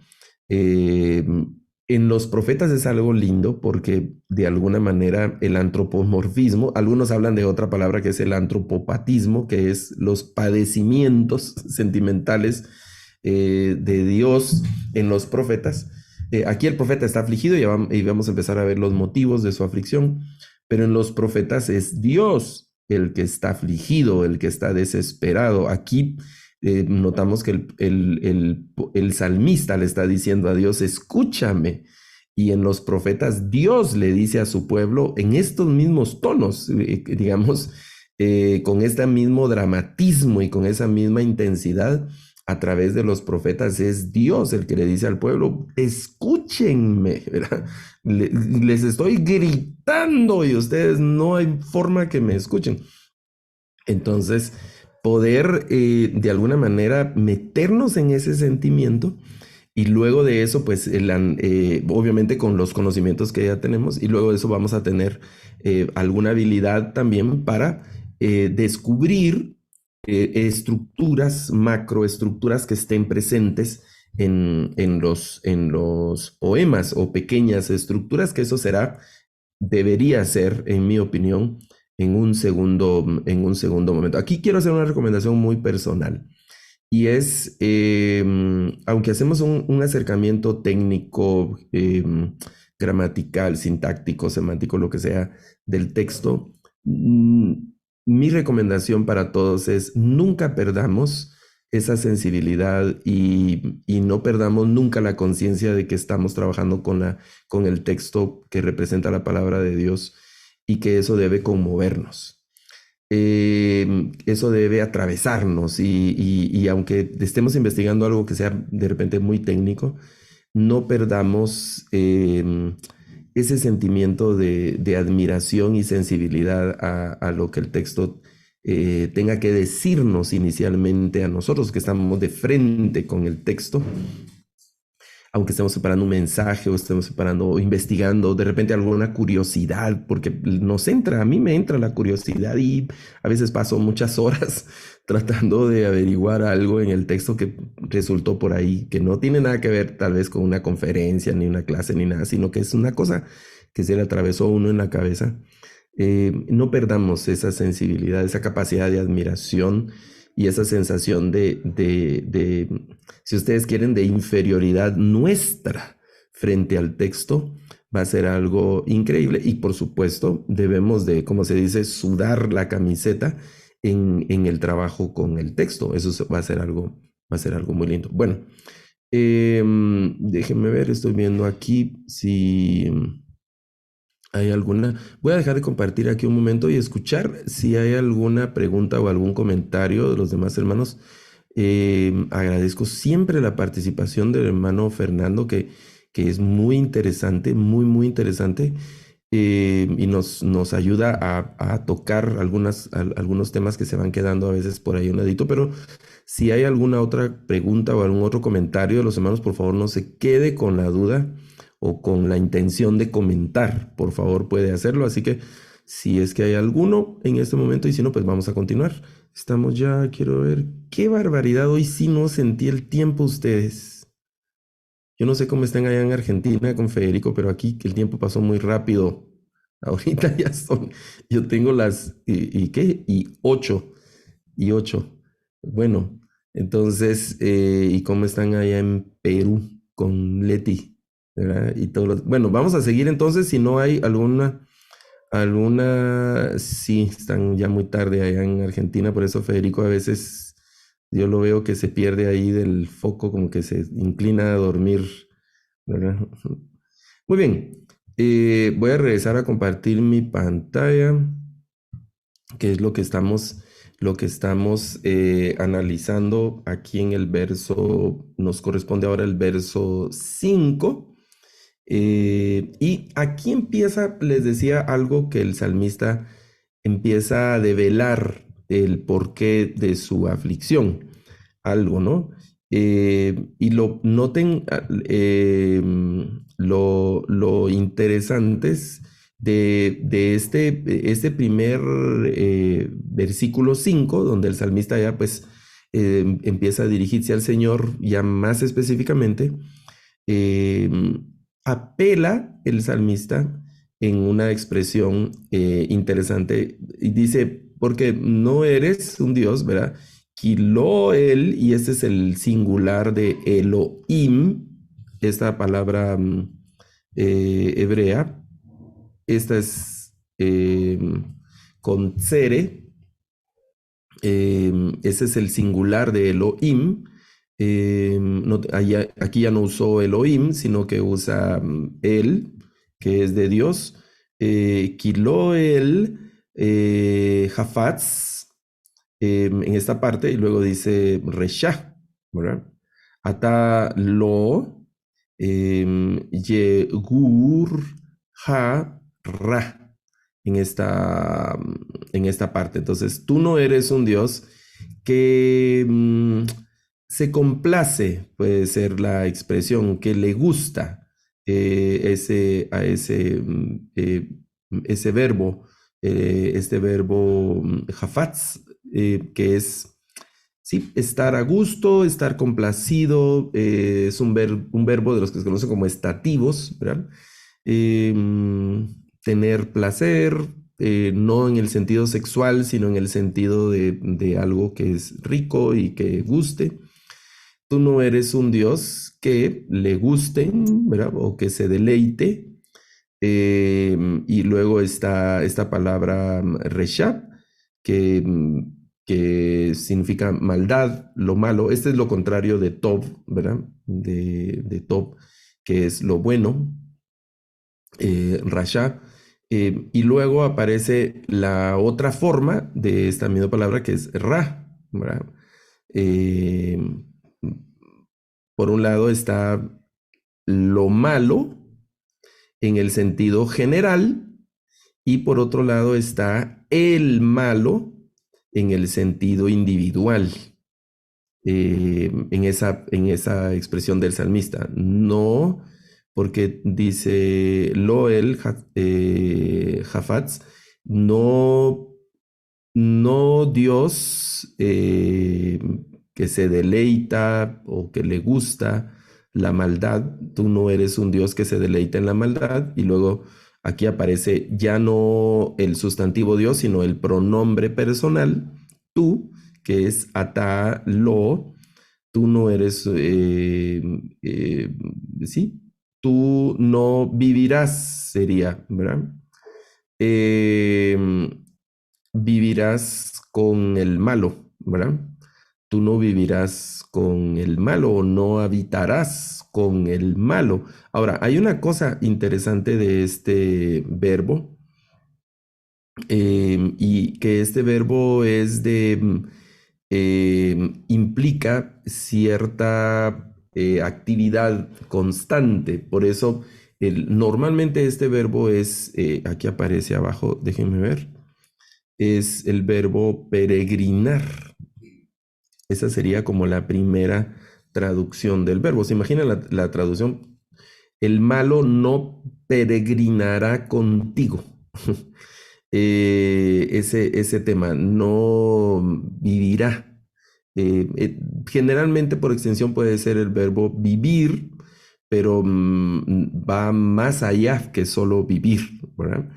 A: En los profetas es algo lindo porque de alguna manera el antropomorfismo, algunos hablan de otra palabra que es el antropopatismo, que es los padecimientos sentimentales de Dios en los profetas. Aquí el profeta está afligido y vamos a empezar a ver los motivos de su aflicción, pero en los profetas es Dios el que está afligido, el que está desesperado. Aquí notamos que el salmista le está diciendo a Dios, escúchame. Y en los profetas Dios le dice a su pueblo en estos mismos tonos, digamos, con este mismo dramatismo y con esa misma intensidad. A través de los profetas es Dios el que le dice al pueblo, escúchenme, ¿verdad? Les estoy gritando y ustedes no hay forma que me escuchen. Entonces, poder de alguna manera meternos en ese sentimiento y luego de eso, pues obviamente con los conocimientos que ya tenemos, y luego de eso vamos a tener alguna habilidad también para descubrir macroestructuras que estén presentes en los poemas, o pequeñas estructuras, que eso debería ser, en mi opinión, en un segundo momento. Aquí quiero hacer una recomendación muy personal, y es, aunque hacemos un acercamiento técnico, gramatical, sintáctico, semántico, lo que sea, del texto, mm, mi recomendación para todos es nunca perdamos esa sensibilidad y no perdamos nunca la conciencia de que estamos trabajando con el texto que representa la palabra de Dios y que eso debe conmovernos. Eso debe atravesarnos y aunque estemos investigando algo que sea de repente muy técnico, no perdamos ese sentimiento de admiración y sensibilidad a lo que el texto tenga que decirnos inicialmente a nosotros que estamos de frente con el texto, aunque estemos separando un mensaje o estemos separando o investigando, de repente alguna curiosidad, porque a mí me entra la curiosidad y a veces paso muchas horas tratando de averiguar algo en el texto que resultó por ahí, que no tiene nada que ver tal vez con una conferencia, ni una clase, ni nada, sino que es una cosa que se le atravesó a uno en la cabeza. No perdamos esa sensibilidad, esa capacidad de admiración y esa sensación si ustedes quieren, de inferioridad nuestra frente al texto. Va a ser algo increíble y por supuesto debemos de, como se dice, sudar la camiseta en el trabajo con el texto. Eso va a ser algo muy lindo. Bueno, déjenme ver, estoy viendo aquí si hay alguna. Voy a dejar de compartir aquí un momento y escuchar si hay alguna pregunta o algún comentario de los demás hermanos. Agradezco siempre la participación del hermano Fernando, que es muy interesante, muy, muy interesante, y nos ayuda a tocar algunos temas que se van quedando a veces por ahí un ladito, pero si hay alguna otra pregunta o algún otro comentario de los hermanos, por favor no se quede con la duda o con la intención de comentar, por favor puede hacerlo, así que si es que hay alguno en este momento y si no, pues vamos a continuar. Estamos ya, quiero ver, qué barbaridad, hoy sí no sentí el tiempo ustedes. Yo no sé cómo están allá en Argentina con Federico, pero aquí el tiempo pasó muy rápido. Ahorita ya yo tengo las, ¿y qué? Y ocho. Bueno, entonces, ¿y cómo están allá en Perú con Leti? ¿Verdad? Y bueno, vamos a seguir entonces, si no hay sí, están ya muy tarde allá en Argentina, por eso Federico a veces yo lo veo que se pierde ahí del foco, como que se inclina a dormir, ¿verdad? Muy bien, voy a regresar a compartir mi pantalla, que es lo que estamos analizando aquí en el verso, nos corresponde ahora el verso 5. Y aquí empieza, les decía, algo que el salmista empieza a develar el porqué de su aflicción, algo, ¿no? Y lo noten, lo interesantes de este primer versículo 5, donde el salmista ya pues empieza a dirigirse al Señor ya más específicamente. eh, Apela el salmista en una expresión interesante y dice, porque no eres un Dios, ¿verdad? Kiloel, y este es el singular de Elohim, esta palabra hebrea, esta es con Tsere, ese es el singular de Elohim. Aquí ya no usó Elohim, sino que usa él, que es de Dios. Kiloel, Hafatz, en esta parte, y luego dice Resha, ¿verdad? Ata lo, Yegur, Ha, Ra, en esta parte. Entonces, tú no eres un Dios que se complace, puede ser la expresión, que le gusta ese verbo, este verbo hafatz, que es sí, estar a gusto, estar complacido, es un verbo de los que se conocen como estativos, ¿verdad? Tener placer, no en el sentido sexual, sino en el sentido de algo que es rico y que guste. Tú no eres un Dios que le guste, ¿verdad? O que se deleite Y luego está esta palabra resha, que, que significa maldad, lo malo. Este es lo contrario de tov, ¿verdad? De tov, que es lo bueno, rasha. Y luego aparece la otra forma de esta misma palabra, que es ra, ¿verdad? Eh, por un lado está lo malo en el sentido general, y por otro lado está el malo en el sentido individual, en esa expresión del salmista. No, porque dice Loel Jafatz, no, no Dios que se deleita o que le gusta la maldad. Tú no eres un Dios que se deleita en la maldad. Y luego aquí aparece ya no el sustantivo Dios, sino el pronombre personal, tú, que es ata lo. Tú no eres, sí, tú no vivirás, sería, ¿verdad? Eh, Vivirás con el malo, ¿verdad? Tú no vivirás con el malo o no habitarás con el malo. Ahora, hay una cosa interesante de este verbo, y que este verbo es implica cierta actividad constante. Por eso, normalmente este verbo es, aquí aparece abajo, déjenme ver, es el verbo peregrinar. Esa sería como la primera traducción del verbo. ¿Se imagina la traducción? El malo no peregrinará contigo. Ese tema, no vivirá. Generalmente por extensión puede ser el verbo vivir, pero va más allá que solo vivir, ¿verdad?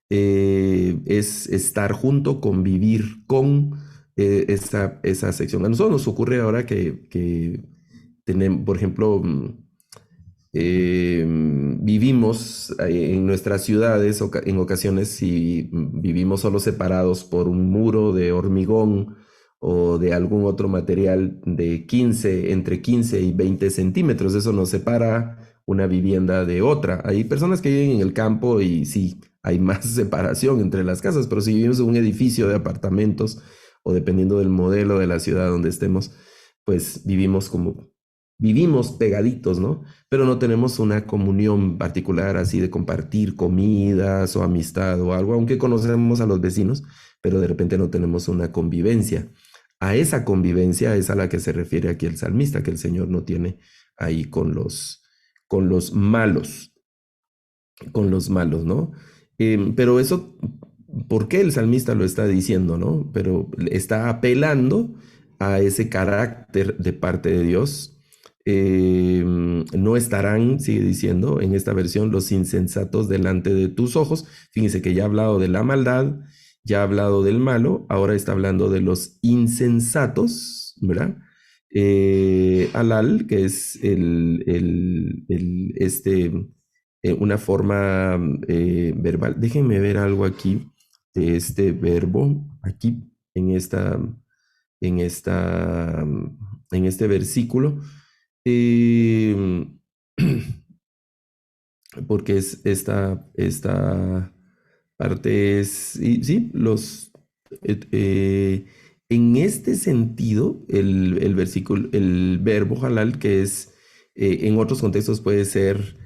A: Es estar junto, convivir con esa sección. A nosotros nos ocurre ahora que tenemos, por ejemplo, vivimos en nuestras ciudades en ocasiones, si vivimos solo separados por un muro de hormigón o de algún otro material de entre 15 y 20 centímetros. Eso nos separa una vivienda de otra. Hay personas que viven en el campo y sí, hay más separación entre las casas, pero si vivimos en un edificio de apartamentos o dependiendo del modelo de la ciudad donde estemos, pues vivimos pegaditos, ¿no? Pero no tenemos una comunión particular así de compartir comidas o amistad o algo, aunque conocemos a los vecinos, pero de repente no tenemos una convivencia. A esa convivencia es a la que se refiere aquí el salmista, que el Señor no tiene ahí con los malos, ¿no? Pero eso, ¿por qué el salmista lo está diciendo, no? Pero está apelando a ese carácter de parte de Dios. No estarán, sigue diciendo en esta versión, los insensatos delante de tus ojos. Fíjense que ya ha hablado de la maldad, ya ha hablado del malo, ahora está hablando de los insensatos, ¿verdad? Alal, que es una forma verbal. Déjenme ver algo aquí de este verbo, aquí en en esta, en este versículo. Eh, porque es esta parte es, y, sí, en este sentido, el versículo, el verbo halal, que es, en otros contextos puede ser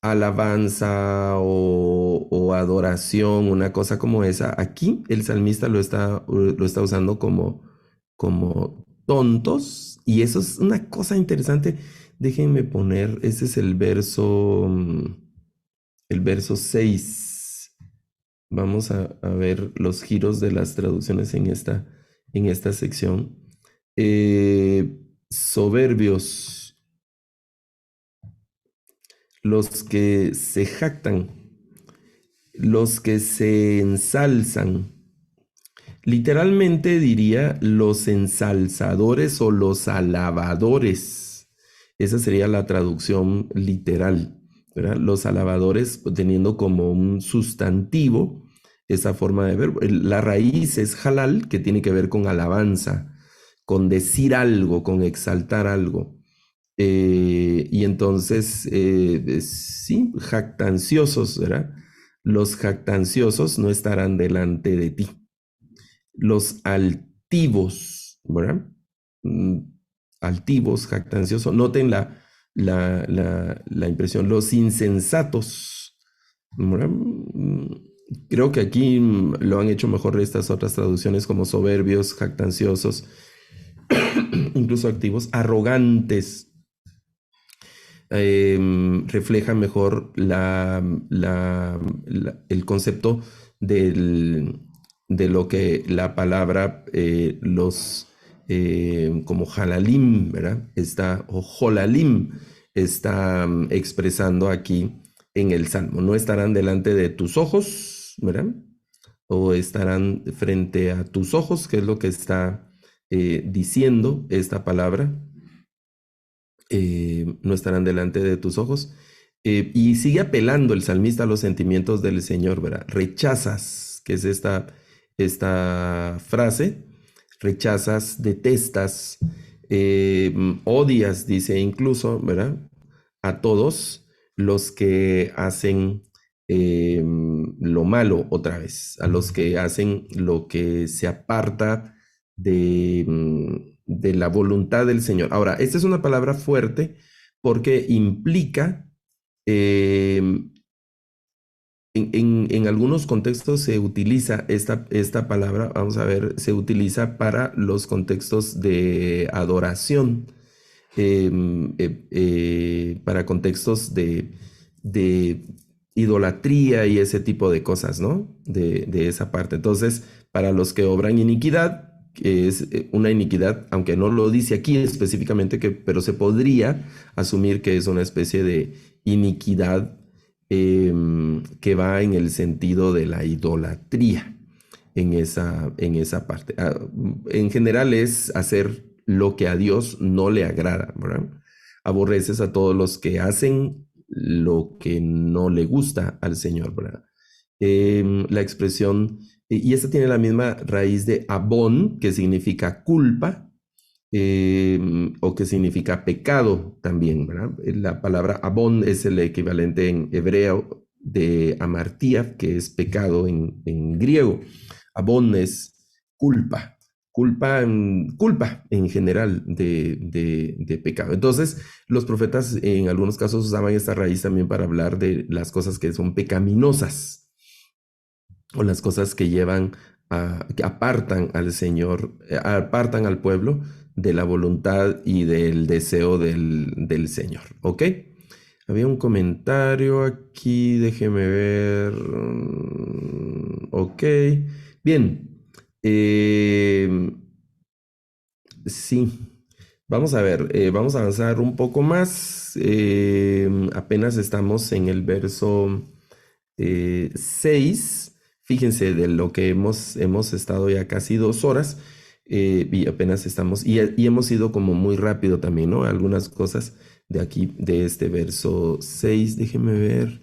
A: alabanza o adoración, una cosa como esa. Aquí el salmista lo está usando como tontos, y eso es una cosa interesante. Déjenme poner, ese es el verso 6. Vamos a ver los giros de las traducciones en esta sección. Soberbios, los que se jactan, los que se ensalzan. Literalmente diría los ensalzadores o los alabadores. Esa sería la traducción literal, ¿verdad? Los alabadores teniendo como un sustantivo esa forma de ver. La raíz es halal, que tiene que ver con alabanza, con decir algo, con exaltar algo. Y entonces, sí, jactanciosos, ¿verdad? Los jactanciosos no estarán delante de ti. Los altivos, ¿verdad? Altivos, jactanciosos. Noten la impresión. Los insensatos, ¿verdad? Creo que aquí lo han hecho mejor estas otras traducciones como soberbios, jactanciosos, incluso activos, arrogantes. Refleja mejor el concepto de lo que la palabra como halalim, ¿verdad? O jolalim está expresando aquí en el Salmo. No estarán delante de tus ojos, ¿verdad? O estarán frente a tus ojos, que es lo que está diciendo esta palabra. No estarán delante de tus ojos. Y sigue apelando el salmista a los sentimientos del Señor, ¿verdad? Rechazas, que es esta frase, rechazas, detestas, odias, dice incluso, ¿verdad? A todos los que hacen lo malo otra vez, a los que hacen lo que se aparta de la voluntad del Señor. Ahora, esta es una palabra fuerte porque implica, en algunos contextos se utiliza esta palabra, vamos a ver, se utiliza para los contextos de adoración, para contextos de idolatría y ese tipo de cosas, ¿no? De esa parte. Entonces, para los que obran iniquidad, que es una iniquidad, aunque no lo dice aquí específicamente, pero se podría asumir que es una especie de iniquidad que va en el sentido de la idolatría en esa parte. En general es hacer lo que a Dios no le agrada, ¿verdad? Aborreces a todos los que hacen lo que no le gusta al Señor, ¿verdad? La expresión, y esta tiene la misma raíz de abón, que significa culpa, o que significa pecado también, ¿verdad? La palabra abón es el equivalente en hebreo de amartía, que es pecado en griego. Abón es culpa, culpa en general de pecado. Entonces, los profetas en algunos casos usaban esta raíz también para hablar de las cosas que son pecaminosas o las cosas que que apartan al Señor, apartan al pueblo de la voluntad y del deseo del Señor. ¿Ok? Había un comentario aquí, déjeme ver. Ok. Bien. Sí. Vamos a ver, vamos a avanzar un poco más. Apenas estamos en el verso 6. Fíjense de lo que hemos estado ya casi 2 horas, y apenas estamos, y hemos ido como muy rápido también, ¿no? Algunas cosas de aquí, de este verso 6, déjenme ver.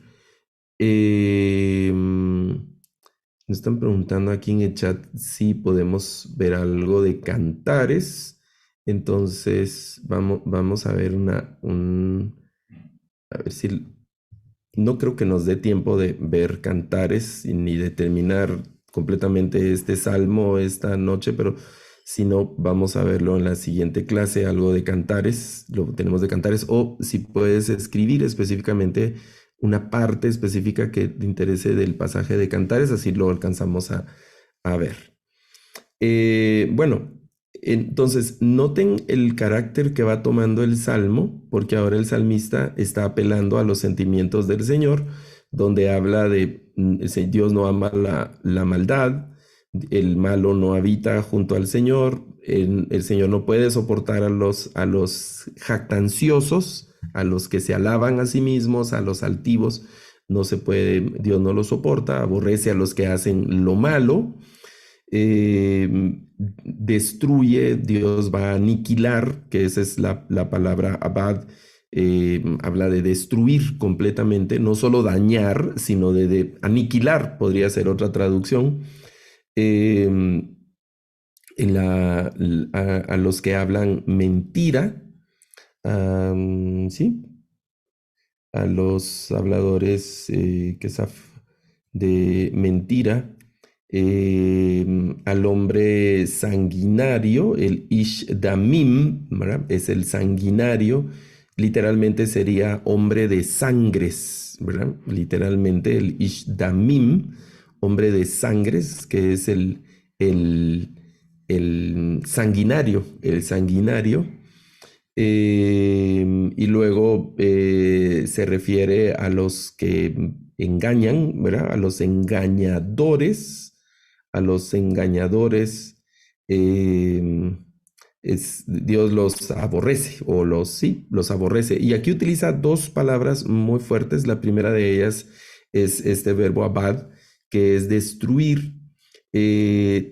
A: Nos están preguntando aquí en el chat si podemos ver algo de Cantares. Entonces, vamos a ver a ver si... No creo que nos dé tiempo de ver Cantares ni de terminar completamente este salmo esta noche, pero si no, vamos a verlo en la siguiente clase, algo de Cantares, lo tenemos de Cantares, o si puedes escribir específicamente una parte específica que te interese del pasaje de Cantares, así lo alcanzamos a ver. Bueno, entonces noten el carácter que va tomando el salmo, porque ahora el salmista está apelando a los sentimientos del Señor, donde habla de Dios no ama la maldad, el malo no habita junto al Señor, el Señor no puede soportar a los jactanciosos, a los que se alaban a sí mismos, a los altivos, no se puede, Dios no los soporta, aborrece a los que hacen lo malo. destruye, Dios va a aniquilar, que esa es la palabra abad, habla de destruir completamente, no solo dañar, sino de aniquilar, podría ser otra traducción. Eh, a los que hablan mentira, sí, a los habladores de mentira, al hombre sanguinario, el Ish Damim, ¿verdad? Es el sanguinario, literalmente sería hombre de sangres, ¿verdad? Literalmente el Ish Damim, hombre de sangres, que es el, el sanguinario, y luego se refiere a los que engañan, ¿verdad? A los engañadores, a los engañadores. Dios los aborrece, o sí, los aborrece. Y aquí utiliza dos palabras muy fuertes. La primera de ellas es este verbo abad, que es destruir. Eh,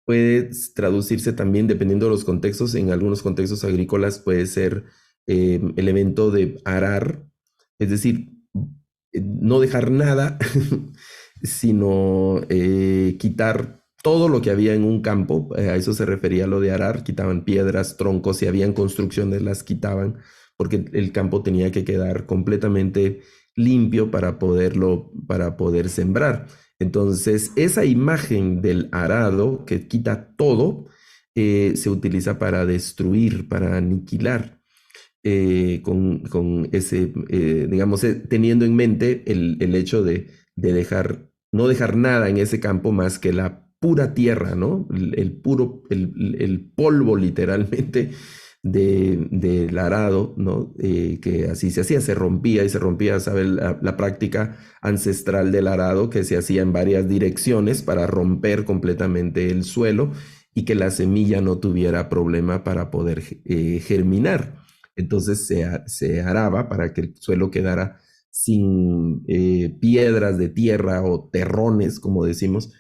A: Puede traducirse también, dependiendo de los contextos, en algunos contextos agrícolas puede ser el evento de arar, es decir, no dejar nada, sino quitar todo lo que había en un campo. A eso se refería lo de arar. Quitaban piedras, troncos, si habían construcciones las quitaban, porque el campo tenía que quedar completamente limpio para poder sembrar. Entonces, esa imagen del arado que quita todo se utiliza para destruir, para aniquilar, con ese, digamos, teniendo en mente el hecho de no dejar nada en ese campo más que la pura tierra, ¿no? El polvo literalmente del arado, ¿no? Que así se hacía, se rompía, ¿sabes? La práctica ancestral del arado, que se hacía en varias direcciones para romper completamente el suelo y que la semilla no tuviera problema para poder germinar. Entonces se araba para que el suelo quedara sin piedras de tierra o terrones, como decimos,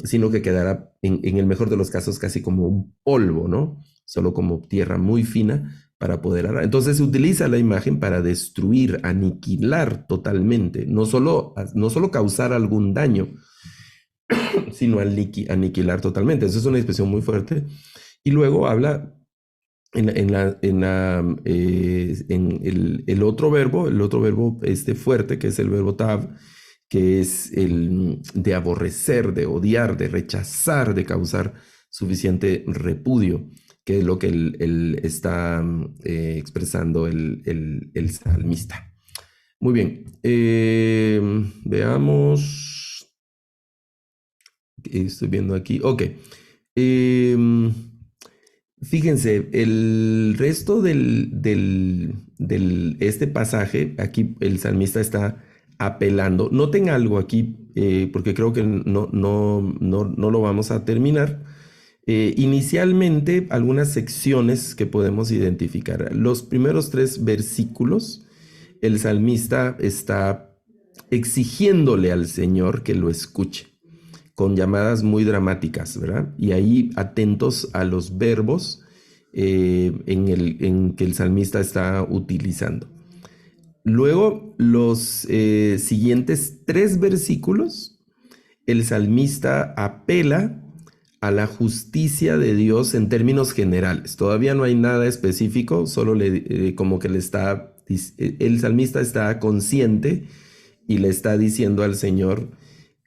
A: sino que quedara en el mejor de los casos casi como un polvo, ¿no? Solo como tierra muy fina para poder arar. Entonces se utiliza la imagen para destruir, aniquilar totalmente, no solo causar algún daño, sino aniquilar totalmente. Eso es una expresión muy fuerte. Y luego habla en el otro verbo fuerte, que es el verbo tav, que es el de aborrecer, de odiar, de rechazar, de causar suficiente repudio, que es lo que él está expresando el salmista. Muy bien, veamos. Estoy viendo aquí. Ok. Fíjense, el resto este pasaje, aquí el salmista está apelando. Noten algo aquí, porque creo que no lo vamos a terminar. Inicialmente, algunas secciones que podemos identificar. Los primeros 3 versículos, el salmista está exigiéndole al Señor que lo escuche, con llamadas muy dramáticas, ¿verdad? Y ahí atentos a los verbos en que el salmista está utilizando. Luego, los siguientes 3 versículos, el salmista apela a la justicia de Dios en términos generales. Todavía no hay nada específico, solo como que el salmista está consciente y le está diciendo al Señor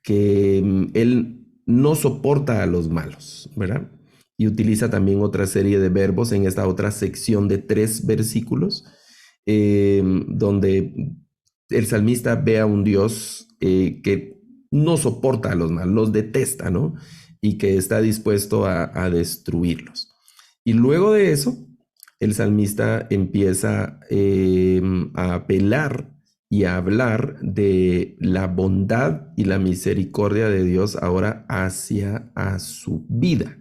A: que él no soporta a los malos, ¿verdad? Y utiliza también otra serie de verbos en esta otra sección de 3 versículos, donde el salmista ve a un Dios que no soporta a los malos, los detesta, ¿no? Y que está dispuesto a destruirlos. Y luego de eso, el salmista empieza a apelar y a hablar de la bondad y la misericordia de Dios ahora hacia su vida.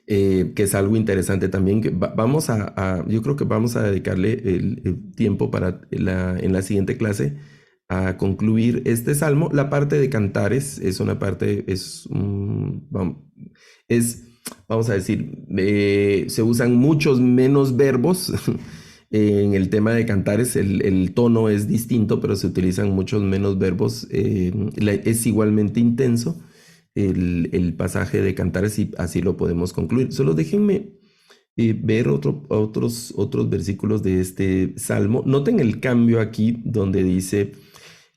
A: Que es algo interesante también, que yo creo que vamos a dedicarle el tiempo en la siguiente clase a concluir este salmo. La parte de cantares es una parte, vamos a decir, se usan muchos menos verbos. En el tema de cantares el tono es distinto, pero se utilizan muchos menos verbos. Es igualmente intenso el pasaje de cantares y así lo podemos concluir. Solo déjenme ver otros versículos de este salmo. Noten el cambio aquí donde dice,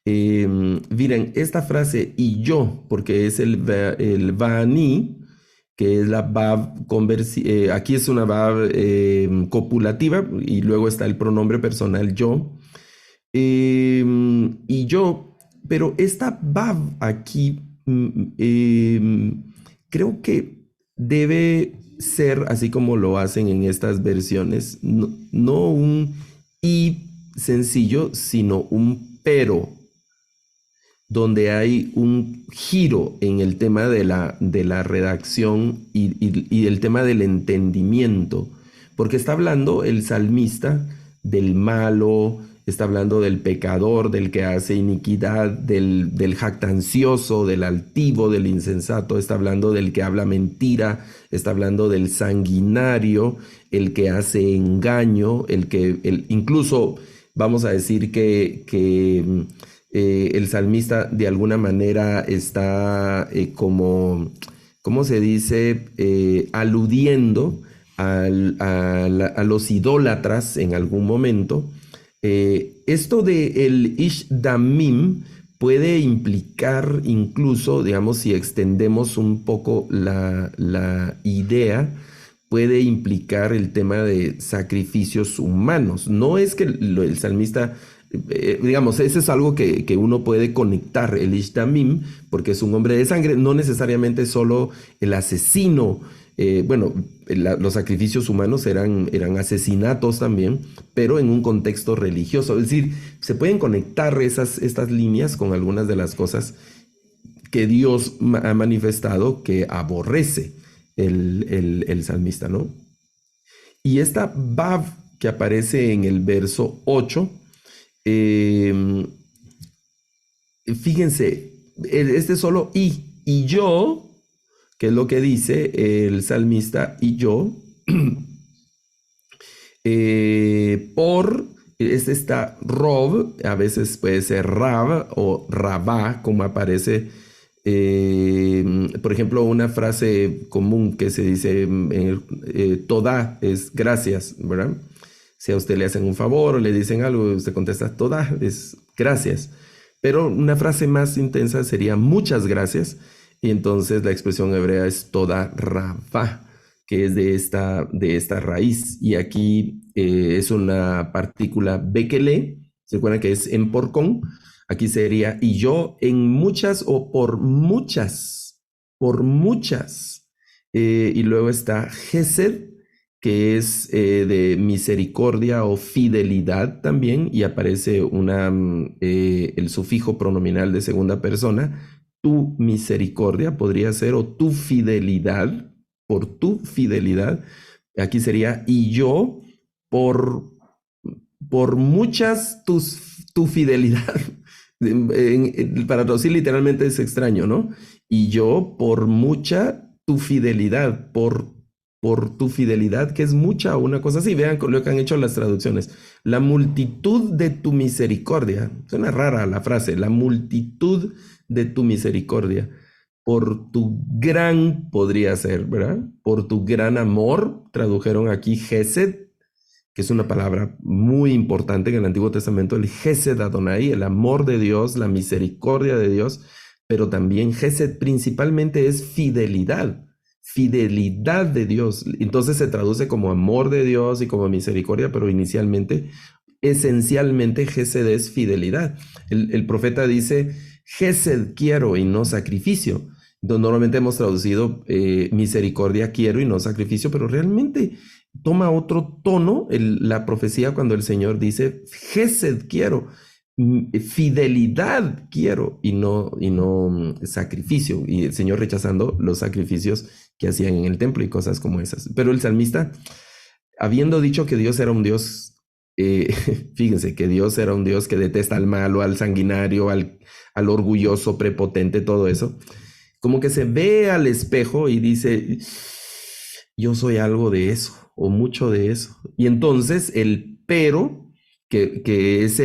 A: miren, esta frase y yo, porque es el vani, que es la Vav aquí es una Vav copulativa y luego está el pronombre personal yo. Y yo, pero esta Vav aquí creo que debe ser así como lo hacen en estas versiones, no un y sencillo, sino un pero, donde hay un giro en el tema de la redacción y el tema del entendimiento, porque está hablando el salmista del malo, está hablando del pecador, del que hace iniquidad, del jactancioso, del altivo, del insensato, está hablando del que habla mentira, está hablando del sanguinario, el que hace engaño, incluso vamos a decir que el salmista de alguna manera está ¿cómo se dice? Aludiendo a los idólatras en algún momento. Esto de el Ish Damim puede implicar incluso, digamos, si extendemos un poco la idea, puede implicar el tema de sacrificios humanos. No es que el salmista, digamos, ese es algo que uno puede conectar, el Ish Damim, porque es un hombre de sangre, no necesariamente solo el asesino. Los sacrificios humanos eran asesinatos también, pero en un contexto religioso. Es decir, se pueden conectar estas líneas con algunas de las cosas que Dios ha manifestado que aborrece el salmista, ¿no? Y esta Vav que aparece en el verso 8, fíjense, este es solo y yo, que es lo que dice el salmista, y yo, está Rob, a veces puede ser Rab o Rabá, como aparece, por ejemplo, una frase común que se dice, Todá es gracias, ¿verdad? Si a usted le hacen un favor o le dicen algo, usted contesta Todá, es gracias. Pero una frase más intensa sería muchas gracias. Y entonces la expresión hebrea es toda rabá, que es de esta raíz. Y aquí es una partícula bekele, se acuerdan que es en porcón. Aquí sería y yo en muchas o por muchas. Y luego está gesed, que es de misericordia o fidelidad también, y aparece el sufijo pronominal de segunda persona. Tu misericordia podría ser, o tu fidelidad, por tu fidelidad. Aquí sería, y yo por muchas tu fidelidad. Para traducir literalmente es extraño, ¿no? Y yo por mucha tu fidelidad, por tu fidelidad, que es mucha o una cosa así. Vean lo que han hecho las traducciones. La multitud de tu misericordia. Suena rara la frase, la multitud de tu misericordia, por tu gran, podría ser, ¿verdad? Por tu gran amor, tradujeron aquí Gesed, que es una palabra muy importante en el Antiguo Testamento, el Gesed Adonai, el amor de Dios, la misericordia de Dios, pero también Gesed principalmente es fidelidad de Dios. Entonces se traduce como amor de Dios y como misericordia, pero esencialmente Gesed es fidelidad. El profeta dice, Gesed quiero y no sacrificio. Entonces, normalmente hemos traducido misericordia quiero y no sacrificio, pero realmente toma otro tono la profecía cuando el Señor dice, Gesed quiero, fidelidad quiero y no sacrificio. Y el Señor rechazando los sacrificios que hacían en el templo y cosas como esas. Pero el salmista, habiendo dicho que Dios era un Dios eh, fíjense que Dios era un Dios que detesta al malo, al sanguinario, al orgulloso, prepotente, todo eso. Como que se ve al espejo y dice, yo soy algo de eso, o mucho de eso. Y entonces el pero, que es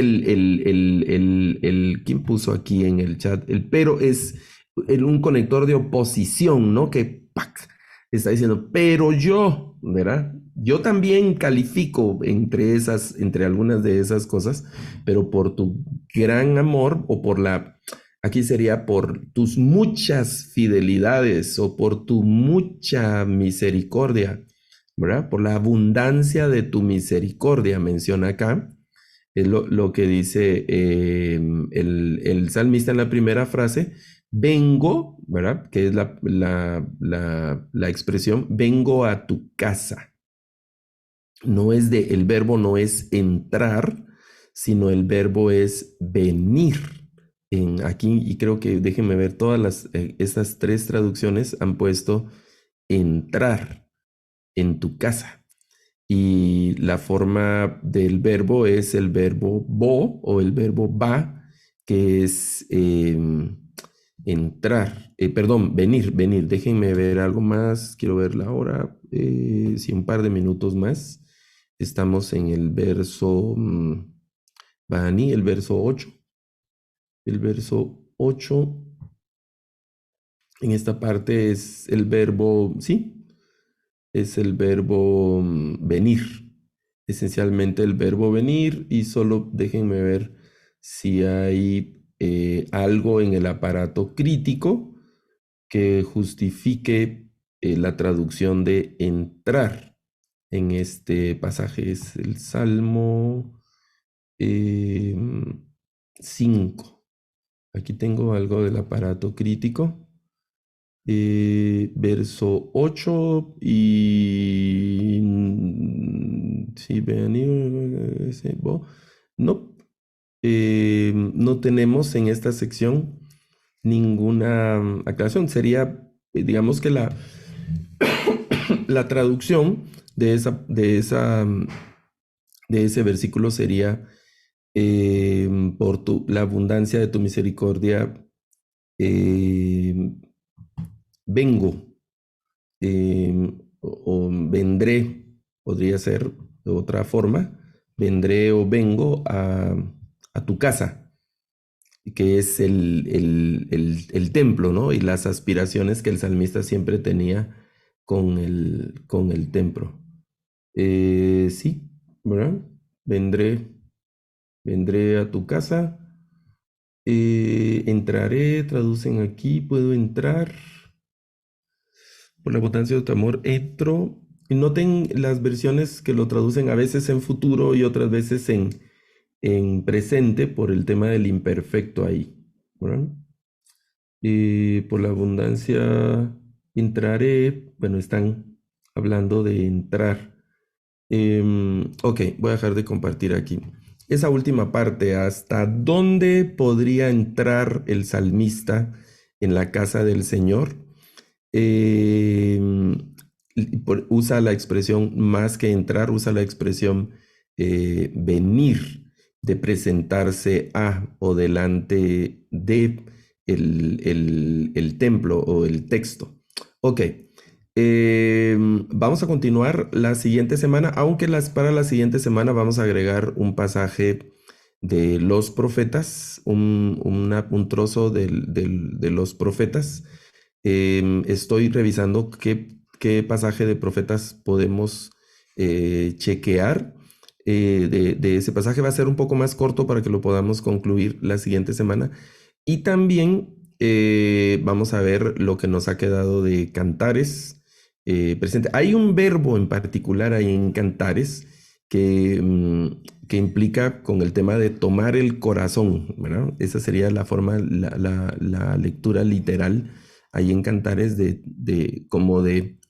A: ¿quién puso aquí en el chat? El pero es un conector de oposición, ¿no? Que ¡pac! Está diciendo, pero yo, ¿verdad? Yo también califico entre algunas de esas cosas, pero por tu gran amor o aquí sería por tus muchas fidelidades o por tu mucha misericordia, ¿verdad? Por la abundancia de tu misericordia, menciona acá. Es lo que dice el salmista en la primera frase. Vengo, ¿verdad? Que es la expresión, vengo a tu casa. No es el verbo no es entrar, sino el verbo es venir. Aquí, y creo que déjenme ver, estas tres traducciones han puesto entrar en tu casa. Y la forma del verbo es el verbo bo o el verbo va, que es entrar, perdón, venir. Déjenme ver algo más, quiero ver la hora, sí, un par de minutos más. Estamos en el verso, Bani, el verso 8. El verso 8, en esta parte es el verbo, sí, es el verbo venir. Esencialmente el verbo venir, y solo déjenme ver si hay algo en el aparato crítico que justifique la traducción de entrar en este pasaje. Es el Salmo 5. Aquí tengo algo del aparato crítico. Verso 8 y... Sí, no, no tenemos en esta sección ninguna aclaración. Sería, digamos que la traducción de ese versículo sería por la abundancia de tu misericordia vengo o vendré, podría ser de otra forma, vendré o vengo a tu casa, que es el templo, ¿no? Y las aspiraciones que el salmista siempre tenía con el templo. Sí, ¿verdad? Vendré a tu casa. Entraré, traducen aquí, puedo entrar. Por la abundancia de tu amor, entro. Y noten las versiones que lo traducen a veces en futuro y otras veces en presente por el tema del imperfecto ahí, ¿verdad? Por la abundancia entraré, bueno, están hablando de entrar. Ok, voy a dejar de compartir aquí. Esa última parte, ¿hasta dónde podría entrar el salmista en la casa del Señor? Usa la expresión más que entrar, usa la expresión venir, de presentarse a o delante de el templo o el texto. Ok, vamos a continuar la siguiente semana, aunque para la siguiente semana vamos a agregar un pasaje de los profetas, un trozo de los profetas. Estoy revisando qué pasaje de profetas podemos chequear. De ese pasaje va a ser un poco más corto para que lo podamos concluir la siguiente semana. Y también vamos a ver lo que nos ha quedado de Cantares presente. Hay un verbo en particular ahí en Cantares que implica con el tema de tomar el corazón, ¿verdad? Esa sería la forma, la lectura literal ahí en Cantares como de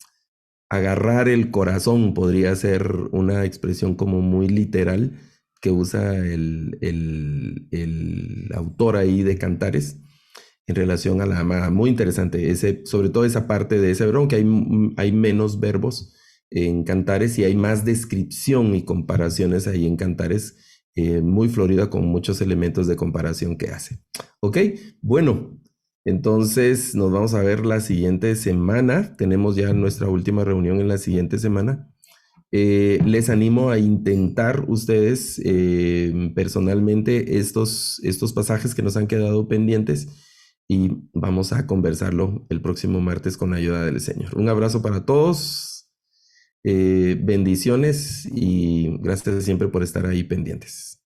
A: agarrar el corazón, podría ser una expresión como muy literal que usa el autor ahí de Cantares en relación a la amada. Muy interesante, sobre todo esa parte de ese verbo, que hay menos verbos en Cantares y hay más descripción y comparaciones ahí en Cantares, muy florida con muchos elementos de comparación que hace. Ok, bueno, entonces nos vamos a ver la siguiente semana. Tenemos ya nuestra última reunión en la siguiente semana. Les animo a intentar ustedes personalmente estos pasajes que nos han quedado pendientes y vamos a conversarlo el próximo martes con la ayuda del Señor. Un abrazo para todos, bendiciones y gracias siempre por estar ahí pendientes.